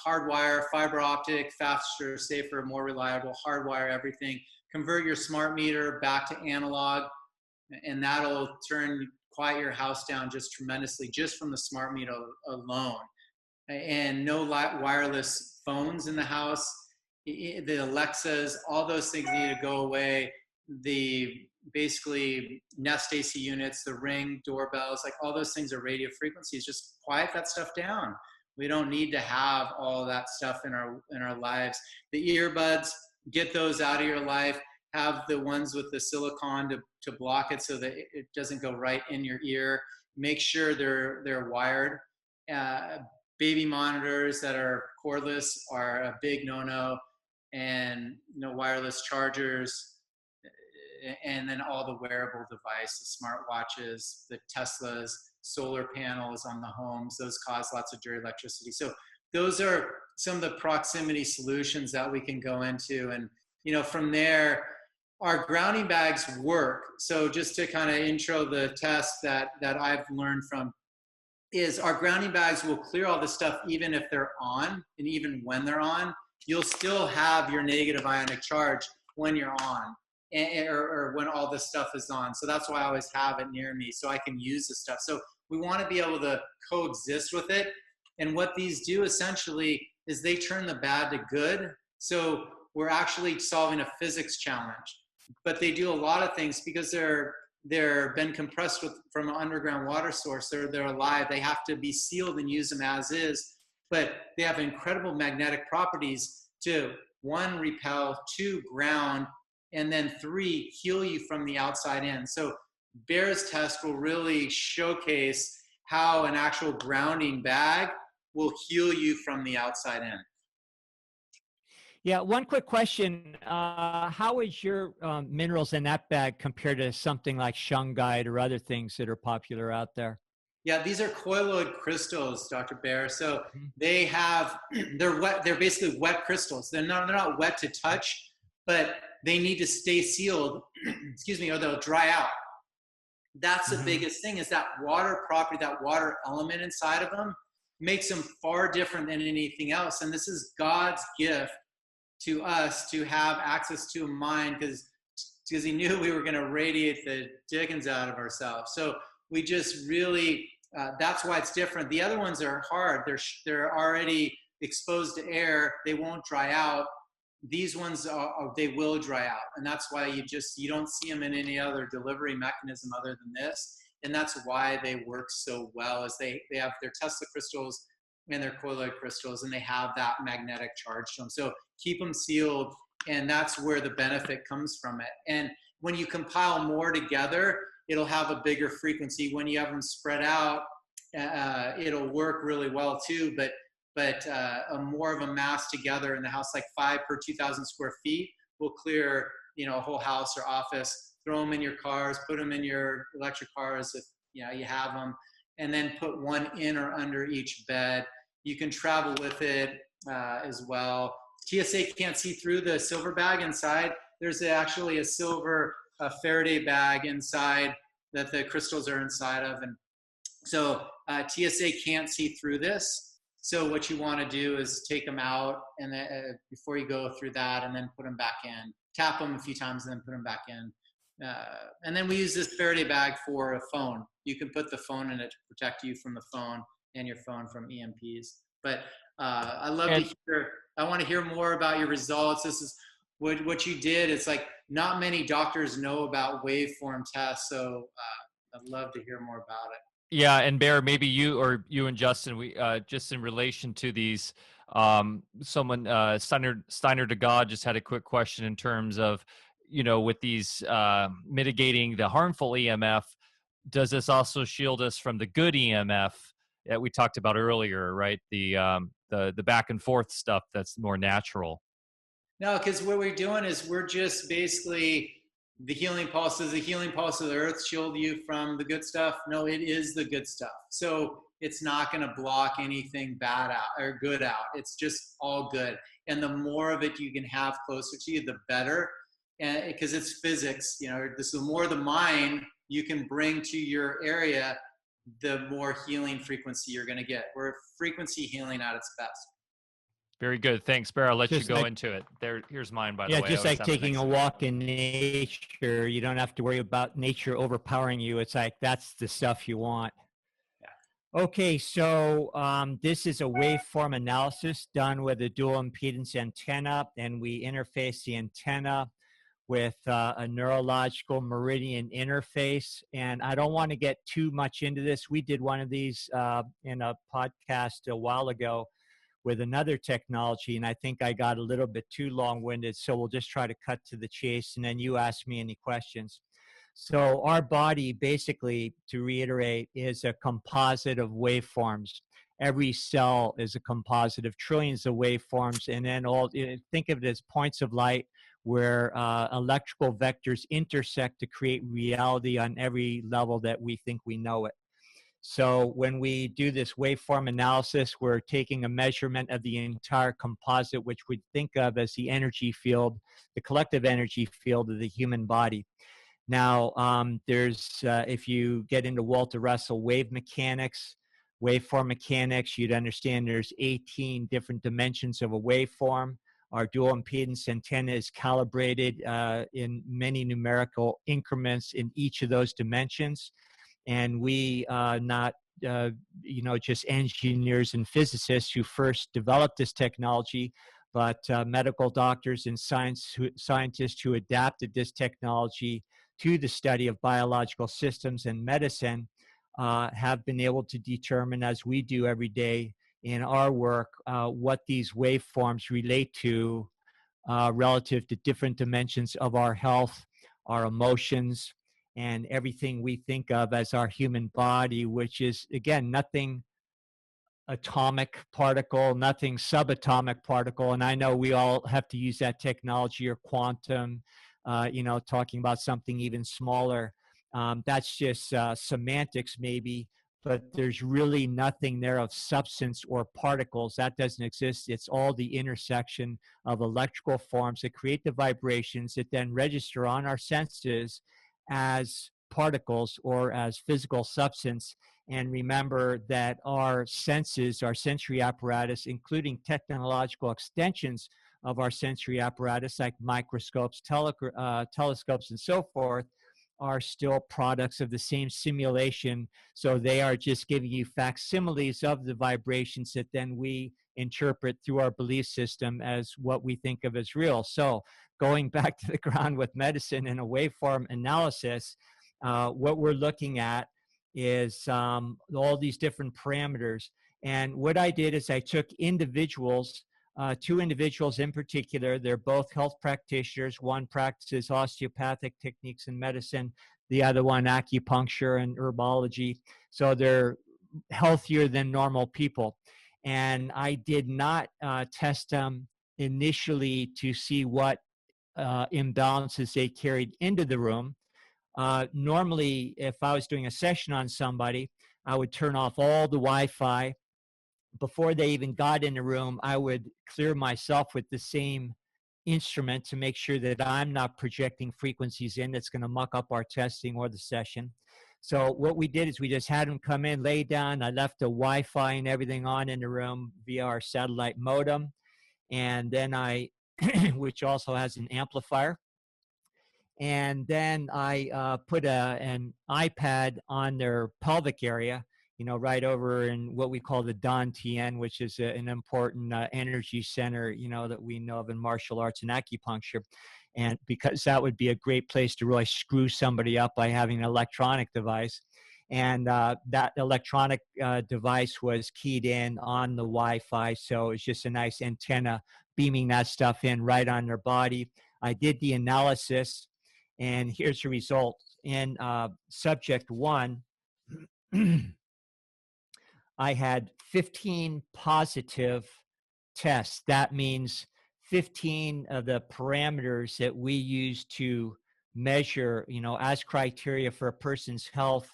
Hardwire, fiber optic, faster, safer, more reliable. Hardwire everything. Convert your smart meter back to analog, and that'll quiet your house down just tremendously, just from the smart meter alone. And no wireless phones in the house. The Alexas, all those things need to go away. The basically Nest AC units, the Ring doorbells, like all those things are radio frequencies. Just quiet that stuff down. We don't need to have all that stuff in our lives. The earbuds, get those out of your life. Have the ones with the silicone to block it so that it doesn't go right in your ear. Make sure they're wired. Baby monitors that are cordless are a big no-no, and wireless chargers, and then all the wearable devices, smartwatches, the Teslas, solar panels on the homes, those cause lots of dirty electricity. So those are some of the proximity solutions that we can go into. And from there, our grounding bags work. So just to kind of intro the test that I've learned from is our grounding bags will clear all this stuff even if they're on, and even when they're on, you'll still have your negative ionic charge when you're on, or when all this stuff is on. So that's why I always have it near me so I can use this stuff. So we want to be able to coexist with it. And what these do essentially is they turn the bad to good. So we're actually solving a physics challenge. But they do a lot of things because they're been compressed from an underground water source. They're alive. They have to be sealed and use them as is. But they have incredible magnetic properties to 1, repel, 2, ground, and then 3, heal you from the outside in. So Bear's test will really showcase how an actual grounding bag will heal you from the outside in. Yeah, one quick question. How is your minerals in that bag compared to something like shungite or other things that are popular out there? Yeah, these are colloid crystals, Dr. Bear. So they're wet. They're basically wet crystals. They're not wet to touch, but they need to stay sealed, excuse me, or they'll dry out. That's the biggest thing, is that water property, that water element inside of them makes them far different than anything else. And this is God's gift to us to have access to a mind, because he knew we were going to radiate the dickens out of ourselves. So we just really, that's why it's different. The other ones are hard. They're already exposed to air. They won't dry out. These ones they will dry out, and that's why you don't see them in any other delivery mechanism other than this. And that's why they work so well, is they have their Tesla crystals and their colloid crystals, and they have that magnetic charge to them. So keep them sealed, and that's where the benefit comes from it. And when you compile more together, it'll have a bigger frequency. When you have them spread out, it'll work really well too. But more of a mass together in the house, like 5 per 2,000 square feet, will clear a whole house or office. Throw them in your cars, put them in your electric cars if you have them, and then put one in or under each bed. You can travel with it as well. TSA can't see through the silver bag inside. There's actually a silver Faraday bag inside that the crystals are inside of, and so TSA can't see through this. So what you want to do is take them out, and then, before you go through that, and then put them back in. Tap them a few times and then put them back in. And then we use this Faraday bag for a phone. You can put the phone in it to protect you from the phone and your phone from EMPs. But I want to hear more about your results. This is what you did. It's like not many doctors know about waveform tests, so I'd love to hear more about it. Yeah, and Bear, maybe you and Justin, we just in relation to these, someone Steiner to God just had a quick question in terms of, with these mitigating the harmful EMF, does this also shield us from the good EMF that we talked about earlier, right? The back and forth stuff that's more natural. No, because what we're doing is we're just basically the healing pulse. Does the healing pulse of the earth shield you from the good stuff? No, it is the good stuff. So it's not going to block anything bad out or good out. It's just all good. And the more of it you can have closer to you, the better. And because it's physics, the more the mind you can bring to your area, the more healing frequency you're going to get. We're frequency healing at its best. Very good. Thanks, Bear. I'll let you go into it. Here's mine, by the way. Yeah, just like taking a walk in nature. You don't have to worry about nature overpowering you. It's like that's the stuff you want. Yeah. Okay, so this is a waveform analysis done with a dual impedance antenna, and we interface the antenna with a neurological meridian interface. And I don't want to get too much into this. We did one of these in a podcast a while ago with another technology, and I think I got a little bit too long-winded, so we'll just try to cut to the chase, and then you ask me any questions. So our body, basically, to reiterate, is a composite of waveforms. Every cell is a composite of trillions of waveforms, and then think of it as points of light where electrical vectors intersect to create reality on every level that we think we know it. So when we do this waveform analysis, we're taking a measurement of the entire composite, which we think of as the energy field, the collective energy field of the human body. Now, if you get into Walter Russell wave mechanics, waveform mechanics, you'd understand there's 18 different dimensions of a waveform. Our dual impedance antenna is calibrated in many numerical increments in each of those dimensions. And we not just engineers and physicists who first developed this technology, but medical doctors and scientists who adapted this technology to the study of biological systems and medicine have been able to determine, as we do every day in our work, what these waveforms relate to relative to different dimensions of our health, our emotions, and everything we think of as our human body, which is, again, nothing atomic particle, nothing subatomic particle. And I know we all have to use that technology or quantum, talking about something even smaller. That's just semantics maybe, but there's really nothing there of substance or particles. That doesn't exist. It's all the intersection of electrical forms that create the vibrations that then register on our senses as particles or as physical substance. And remember that our senses, our sensory apparatus, including technological extensions of our sensory apparatus like microscopes, telescopes, and so forth, are still products of the same simulation. So they are just giving you facsimiles of the vibrations that then we interpret through our belief system as what we think of as real. So going back to the ground with medicine and a waveform analysis, what we're looking at is all these different parameters. And what I did is I took individuals, two individuals in particular. They're both health practitioners. One practices osteopathic techniques in medicine, the other one acupuncture and herbology. So they're healthier than normal people. And I did not test them initially to see what imbalances they carried into the room. Normally, if I was doing a session on somebody, I would turn off all the Wi-Fi. Before they even got in the room, I would clear myself with the same instrument to make sure that I'm not projecting frequencies in that's going to muck up our testing or the session. So what we did is we just had them come in, lay down. I left the Wi-Fi and everything on in the room via our satellite modem. And then which also has an amplifier. And then I put an iPad on their pelvic area, right over in what we call the Dantian, which is an important energy center, that we know of in martial arts and acupuncture. And because that would be a great place to really screw somebody up by having an electronic device. And that electronic device was keyed in on the Wi-Fi. So it's just a nice antenna beaming that stuff in right on their body. I did the analysis. And here's the result. In subject 1, I had 15 positive tests. That means 15 of the parameters that we use to measure, as criteria for a person's health,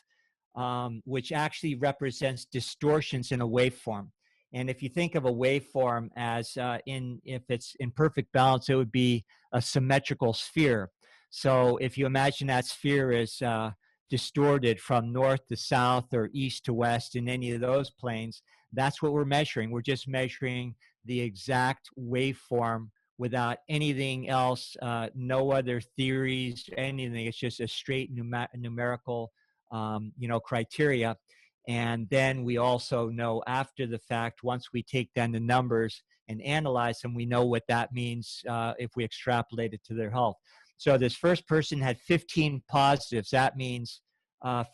which actually represents distortions in a waveform. And if you think of a waveform as if it's in perfect balance, it would be a symmetrical sphere. So if you imagine that sphere is distorted from north to south or east to west in any of those planes, that's what we're measuring. We're just measuring the exact waveform without anything else, no other theories, anything. It's just a straight numerical, criteria. And then we also know after the fact, once we take down the numbers and analyze them, we know what that means if we extrapolate it to their health. So this first person had 15 positives. That means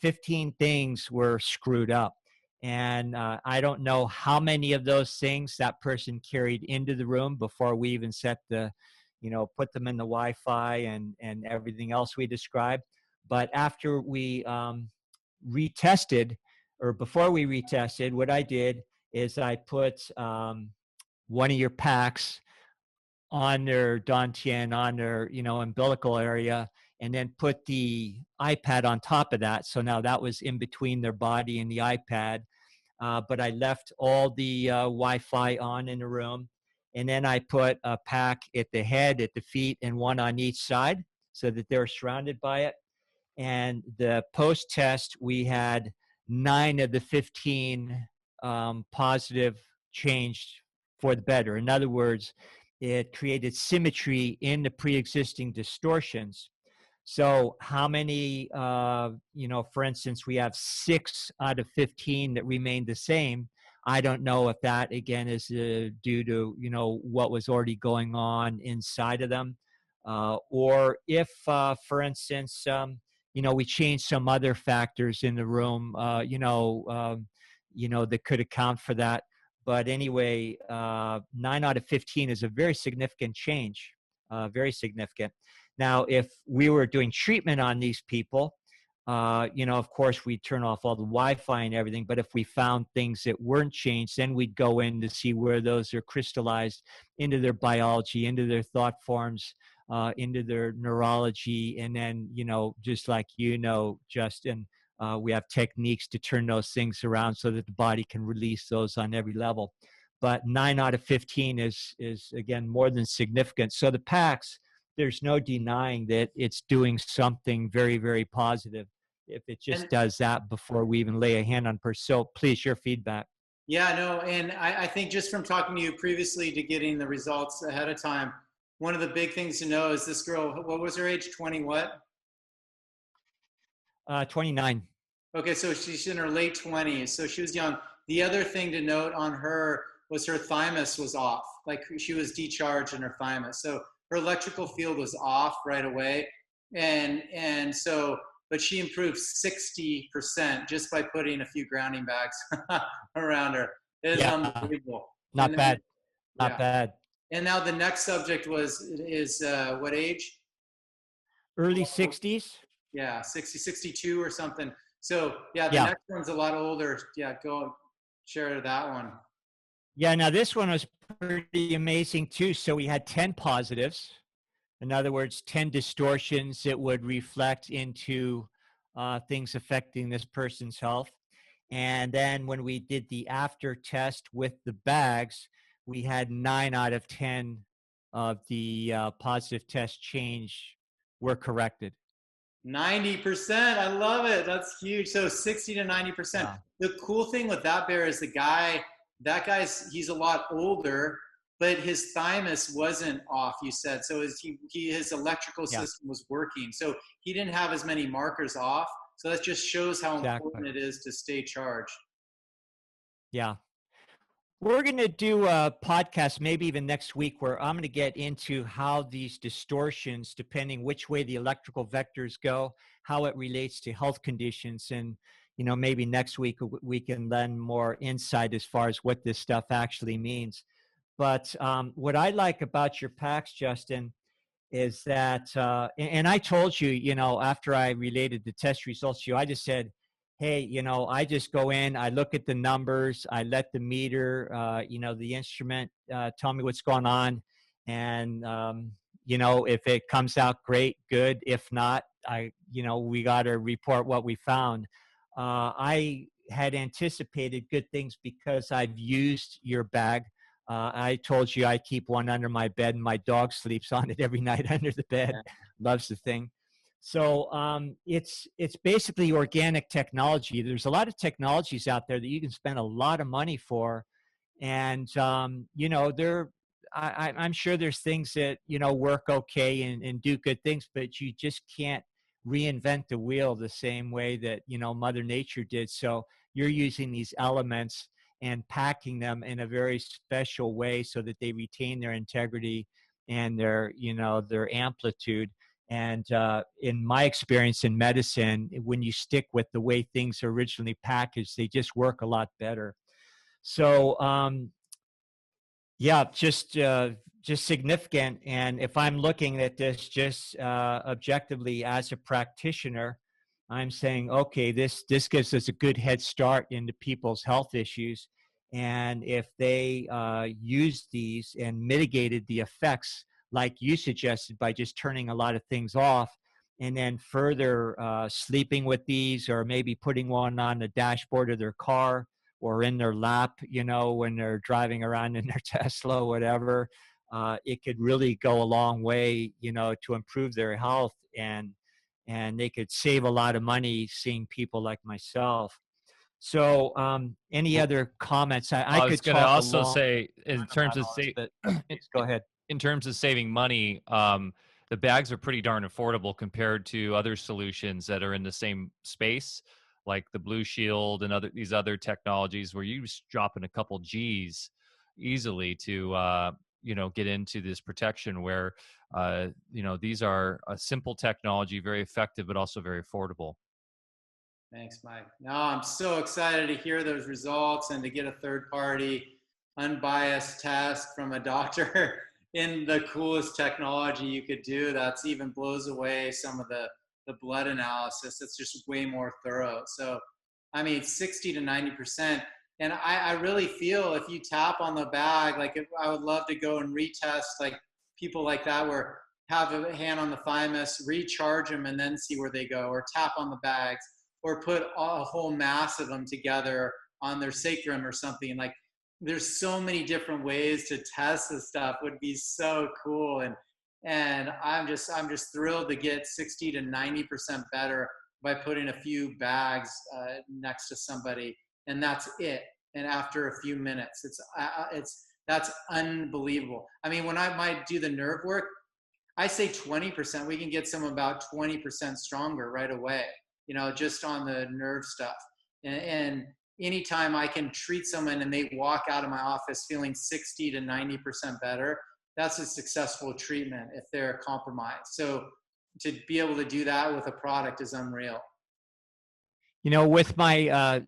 15 things were screwed up. And I don't know how many of those things that person carried into the room before we even set the, put them in the Wi-Fi and everything else we described. But after we retested, or before we retested, what I did is I put one of your packs on their dantian, on their, umbilical area, and then put the iPad on top of that. So now that was in between their body and the iPad. But I left all the Wi-Fi on in the room. And then I put a pack at the head, at the feet, and one on each side so that they're surrounded by it. And the post-test, we had 9 of the 15 positive changed for the better. In other words, it created symmetry in the pre-existing distortions. So how many, for instance, we have 6 out of 15 that remained the same. I don't know if that, again, is due to, what was already going on inside of them. Or if, for instance, we changed some other factors in the room, that could account for that. But anyway, 9 out of 15 is a very significant change, very significant. Now, if we were doing treatment on these people, of course, we'd turn off all the Wi-Fi and everything. But if we found things that weren't changed, then we'd go in to see where those are crystallized into their biology, into their thought forms, into their neurology. And then, just like Justin, we have techniques to turn those things around so that the body can release those on every level. But 9 out of 15 is again, more than significant. So the PACS, there's no denying that it's doing something very, very positive if it just does that before we even lay a hand on a person. So please, your feedback. Yeah, no, and I think just from talking to you previously to getting the results ahead of time, one of the big things to know is this girl, what was her age? 20 what? 29. Okay, so she's in her late 20s, so she was young. The other thing to note on her was her thymus was off, like she was decharged in her thymus. So her electrical field was off right away. And so, but she improved 60% just by putting a few grounding bags around her. It is unbelievable. Not bad. Not bad. And now the next subject is what age? Early 60s. Yeah, 60, 62 or something. So the next one's a lot older. Yeah, go share that one. Yeah, now this one was pretty amazing too. So we had 10 positives. In other words, 10 distortions that would reflect into things affecting this person's health. And then when we did the after test with the bags, we had 9 out of 10 of the positive test change were corrected. 90%. I love it. That's huge. So 60 to 90%. Wow. The cool thing with that bear is he's a lot older, but his thymus wasn't off, you said. So his electrical system was working. So he didn't have as many markers off. So that just shows how important it is to stay charged. Yeah. We're going to do a podcast maybe even next week where I'm going to get into how these distortions, depending which way the electrical vectors go, how it relates to health conditions. And, maybe next week we can lend more insight as far as what this stuff actually means. But what I like about your packs, Justin, is that, and I told you, after I related the test results to you, I just said, hey, I just go in, I look at the numbers, I let the meter, the instrument tell me what's going on. And, if it comes out great, good. If not, we got to report what we found. I had anticipated good things because I've used your bag. I told you I keep one under my bed and my dog sleeps on it every night under the bed. Yeah. Loves the thing. So it's basically organic technology. There's a lot of technologies out there that you can spend a lot of money for. And, I'm sure there's things that, work okay and do good things, but you just can't reinvent the wheel the same way that, Mother Nature did. So you're using these elements and packing them in a very special way so that they retain their integrity and their amplitude. And in my experience in medicine, when you stick with the way things are originally packaged, they just work a lot better. So yeah, just significant. And if I'm looking at this just objectively as a practitioner, I'm saying, okay, this gives us a good head start into people's health issues. And if they use these and mitigated the effects, like you suggested, by just turning a lot of things off, and then further sleeping with these, or maybe putting one on the dashboard of their car or in their lap, you know, when they're driving around in their Tesla, whatever, it could really go a long way, you know, to improve their health, and they could save a lot of money seeing people like myself. So any other comments? I was could going to talk a also long say, in time terms about of all this, but please go ahead. in terms of saving money, the bags are pretty darn affordable compared to other solutions that are in the same space, like the Blue Shield and these other technologies, where you just drop in a couple G's easily to you know, get into this protection. Where you know, these are a simple technology, very effective, but also very affordable. Thanks, Mike. No, I'm so excited to hear those results and to get a third-party, unbiased test from a doctor in the coolest technology you could do. That's even blows away some of the blood analysis. It's just way more thorough. So, I mean, 60 to 90%. And I really feel if you tap on the bag, like I would love to go and retest, like people like that, where have a hand on the thymus, recharge them, and then see where they go, or tap on the bags, or put a whole mass of them together on their sacrum or something. Like, there's so many different ways to test this stuff. Would be so cool. And I'm just thrilled to get 60 to 90% better by putting a few bags next to somebody, and that's it. And after a few minutes, that's unbelievable. I mean, when I might do the nerve work, I say 20%. We can get some about 20% stronger right away, you know, just on the nerve stuff. And anytime I can treat someone and they walk out of my office feeling 60 to 90% better, that's a successful treatment if they're compromised. So to be able to do that with a product is unreal. You know, with my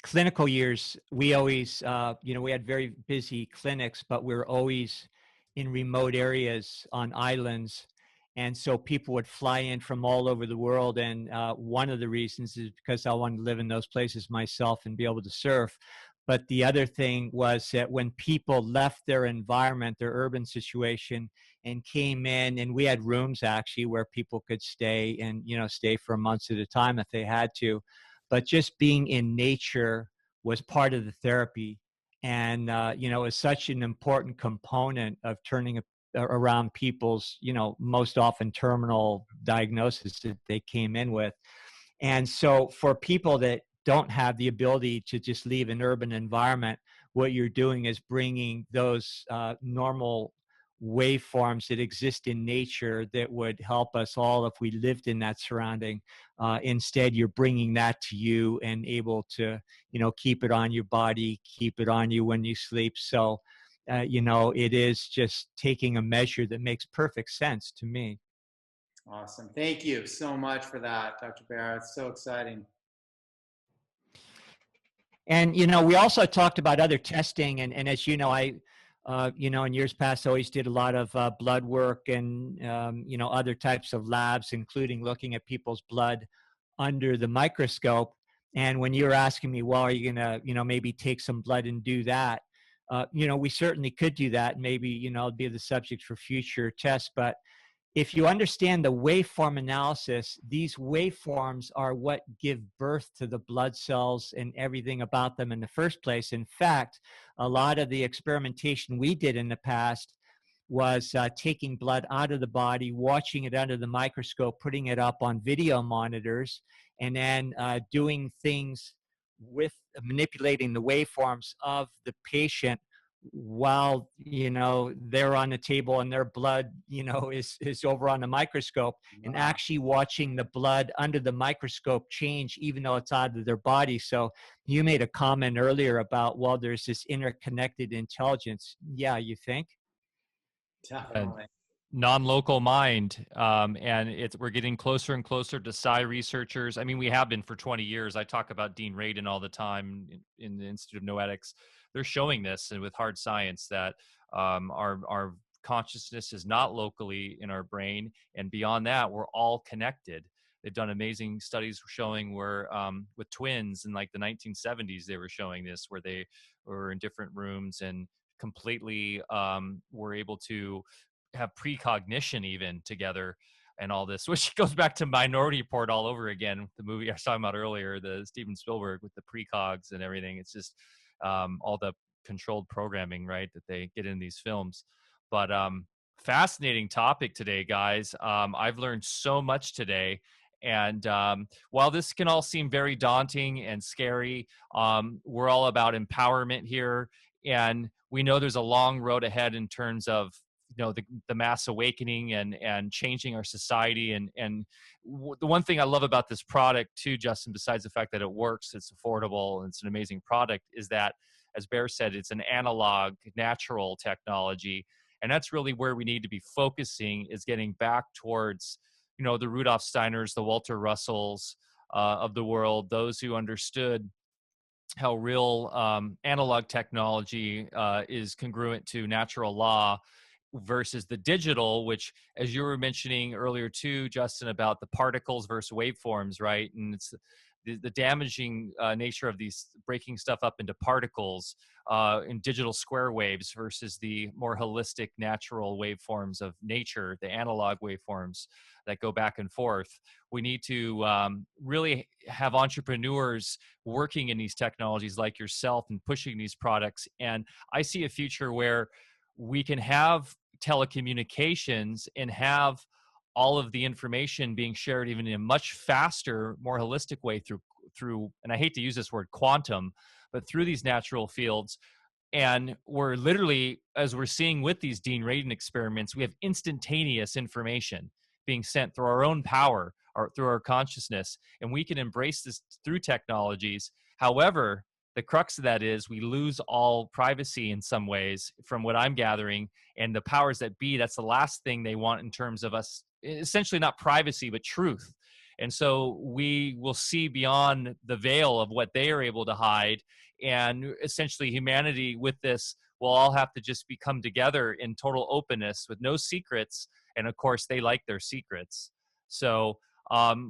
clinical years, we always, you know, we had very busy clinics, but we were always in remote areas on islands. And so people would fly in from all over the world. And one of the reasons is because I wanted to live in those places myself and be able to surf. But the other thing was that when people left their environment, their urban situation, and came in, and we had rooms actually where people could stay and, you know, stay for months at a time if they had to. But just being in nature was part of the therapy. And, you know, is such an important component of turning around people's, you know, most often terminal diagnosis that they came in with. And so for people that don't have the ability to just leave an urban environment, what you're doing is bringing those normal waveforms that exist in nature that would help us all if we lived in that surrounding. Instead, you're bringing that to you and able to, you know, keep it on your body, keep it on you when you sleep. So, you know, it is just taking a measure that makes perfect sense to me. Awesome. Thank you so much for that, Dr. Barrett. It's so exciting. And, you know, we also talked about other testing. And as you know, you know, in years past, I always did a lot of blood work and, you know, other types of labs, including looking at people's blood under the microscope. And when you're asking me, well, are you going to, you know, maybe take some blood and do that? You know, we certainly could do that. Maybe, you know, be the subject for future tests. But if you understand the waveform analysis, these waveforms are what give birth to the blood cells and everything about them in the first place. In fact, a lot of the experimentation we did in the past was taking blood out of the body, watching it under the microscope, putting it up on video monitors, and then doing things with manipulating the waveforms of the patient while, you know, they're on the table and their blood, you know, is over on the microscope. Wow. And actually watching the blood under the microscope change even though it's out of their body. So you made a comment earlier about, well, there's this interconnected intelligence. Yeah, you think? Definitely. non-local mind, and we're getting closer and closer to psi researchers. I mean, we have been for 20 years. I talk about Dean Radin all the time in the Institute of Noetics. They're showing this, and with hard science, that our consciousness is not locally in our brain, and beyond that, we're all connected. They've done amazing studies showing where with twins in like the 1970s, they were showing this, where they were in different rooms and completely were able to have precognition even together and all this, which goes back to Minority Report all over again, the movie I was talking about earlier, the Steven Spielberg with the precogs and everything. It's just all the controlled programming, right, that they get in these films. But fascinating topic today, guys. I've learned so much today. And while this can all seem very daunting and scary, we're all about empowerment here. And we know there's a long road ahead in terms of the mass awakening and changing our society. And the one thing I love about this product too, Justin, besides the fact that it works, it's affordable, and it's an amazing product, is that, as Bear said, it's an analog, natural technology. And that's really where we need to be focusing, is getting back towards, the Rudolf Steiners, the Walter Russells of the world, those who understood how real analog technology is congruent to natural law versus the digital, which, as you were mentioning earlier too, Justin, about the particles versus waveforms, right? And it's the damaging nature of these, breaking stuff up into particles in digital square waves versus the more holistic natural waveforms of nature, the analog waveforms that go back and forth. We need to really have entrepreneurs working in these technologies like yourself and pushing these products. And I see a future where we can have telecommunications and have all of the information being shared even in a much faster, more holistic way through, and I hate to use this word quantum, but through these natural fields. And we're literally, as we're seeing with these Dean Radin experiments, we have instantaneous information being sent through our own power or through our consciousness, and we can embrace this through technologies. However, the crux of that is we lose all privacy in some ways, from what I'm gathering, and the powers that be, that's the last thing they want in terms of us, essentially not privacy, but truth. And so we will see beyond the veil of what they are able to hide. And essentially humanity with this will all have to just come together in total openness with no secrets. And of course, they like their secrets. So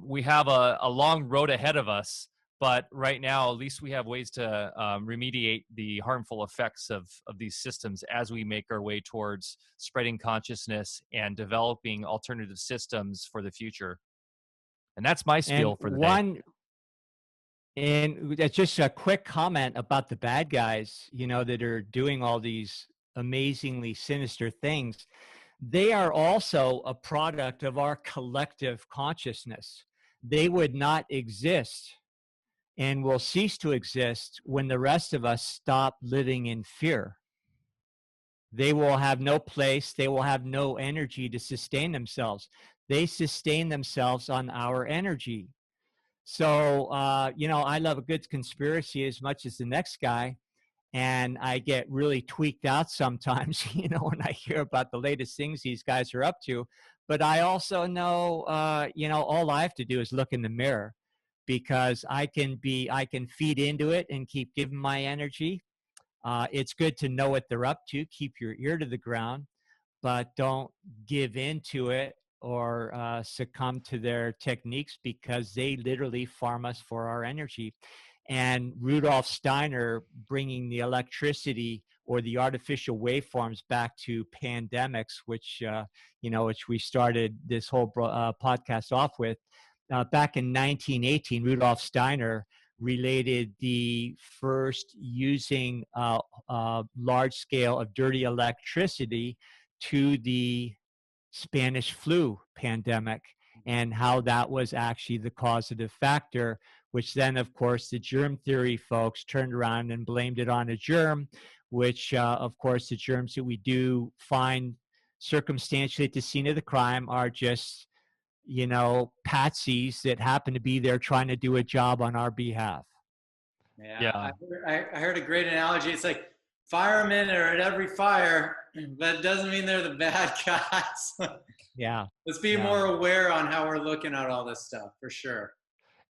we have a long road ahead of us. But right now, at least we have ways to remediate the harmful effects of these systems as we make our way towards spreading consciousness and developing alternative systems for the future. And that's my spiel for the day. And that's just a quick comment about the bad guys, that are doing all these amazingly sinister things. They are also a product of our collective consciousness. They would not exist and will cease to exist when the rest of us stop living in fear. They will have no place. They will have no energy to sustain themselves. They sustain themselves on our energy. So, I love a good conspiracy as much as the next guy. And I get really tweaked out sometimes, when I hear about the latest things these guys are up to. But I also know, all I have to do is look in the mirror, because I can feed into it and keep giving my energy. It's good to know what they're up to. Keep your ear to the ground, but don't give into it or succumb to their techniques, because they literally farm us for our energy. And Rudolf Steiner bringing the electricity or the artificial waveforms back to pandemics, which we started this whole podcast off with. Back in 1918, Rudolf Steiner related the first using large scale of dirty electricity to the Spanish flu pandemic, and how that was actually the causative factor, which then, of course, the germ theory folks turned around and blamed it on a germ, which, of course, the germs that we do find circumstantially at the scene of the crime are just patsies that happen to be there trying to do a job on our behalf. I heard a great analogy. It's like firemen are at every fire, but it doesn't mean they're the bad guys. Yeah. Let's be Yeah. more aware on how we're looking at all this stuff, for sure.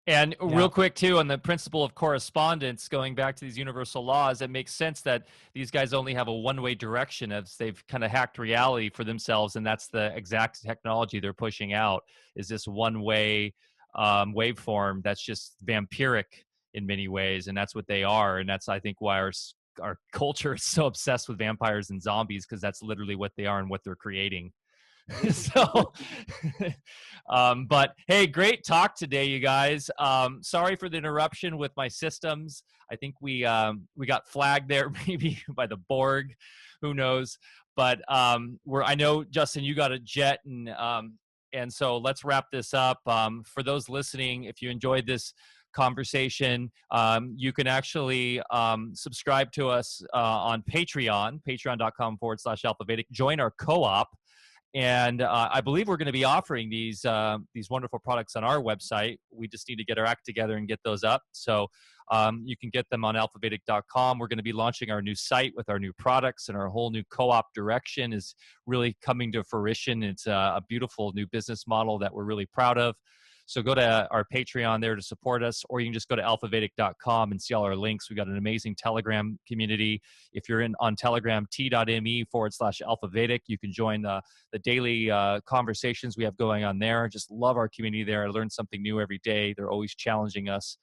And Yeah. real quick, too, on the principle of correspondence, going back to these universal laws, it makes sense that these guys only have a one-way direction as they've kind of hacked reality for themselves. And that's the exact technology they're pushing out, is this one-way waveform that's just vampiric in many ways. And that's what they are. And that's, I think, why our culture is so obsessed with vampires and zombies, because that's literally what they are and what they're creating. So, but hey, great talk today, you guys. Sorry for the interruption with my systems. I think we got flagged there, maybe by the Borg, who knows? But I know, Justin, you got a jet, and so let's wrap this up. For those listening, if you enjoyed this conversation, you can actually subscribe to us on Patreon, patreon.com/Alfa Vedic. Join our co-op. And I believe we're going to be offering these wonderful products on our website. We just need to get our act together and get those up. So you can get them on alfavedic.com. We're going to be launching our new site with our new products, and our whole new co-op direction is really coming to fruition. It's a beautiful new business model that we're really proud of. So go to our Patreon there to support us, or you can just go to alfavedic.com and see all our links. We've got an amazing Telegram community. If you're on Telegram, t.me/Alfa Vedic, you can join the daily conversations we have going on there. Just love our community there. I learn something new every day. They're always challenging us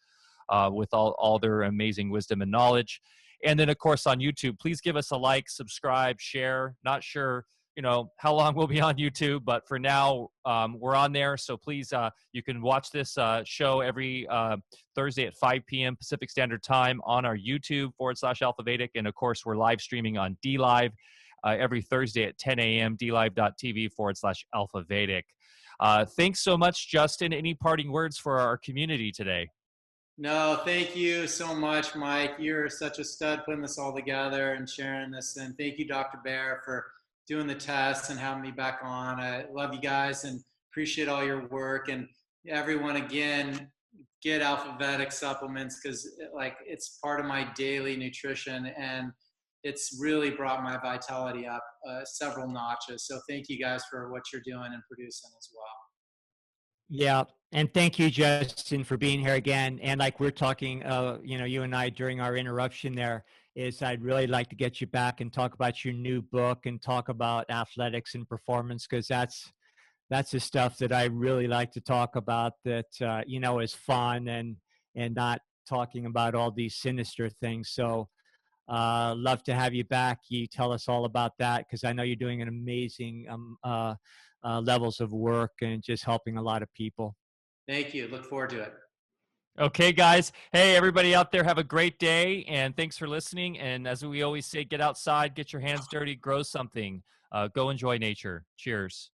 with all their amazing wisdom and knowledge. And then, of course, on YouTube, please give us a like, subscribe, share. Not sure how long we'll be on YouTube, but for now, we're on there. So please, you can watch this show every Thursday at 5 p.m. Pacific Standard Time on our YouTube /Alfa Vedic. And of course, we're live streaming on DLive every Thursday at 10 a.m. DLive.tv /Alfa Vedic. Thanks so much, Justin. Any parting words for our community today? No, thank you so much, Mike. You're such a stud putting this all together and sharing this. And thank you, Dr. Bear, for doing the tests and having me back on. I love you guys and appreciate all your work. And everyone, again, get Alfa Vedic supplements, because it's part of my daily nutrition, and it's really brought my vitality up several notches. So thank you guys for what you're doing and producing as well. Yeah. And thank you, Justin, for being here again. And like we're talking, you and I during our interruption there, is I'd really like to get you back and talk about your new book and talk about athletics and performance, because that's the stuff that I really like to talk about, that, is fun and not talking about all these sinister things. So love to have you back. You tell us all about that, because I know you're doing an amazing levels of work and just helping a lot of people. Thank you. Look forward to it. Okay, guys. Hey, everybody out there, have a great day, and thanks for listening. And as we always say, get outside, get your hands dirty, grow something. Go enjoy nature. Cheers.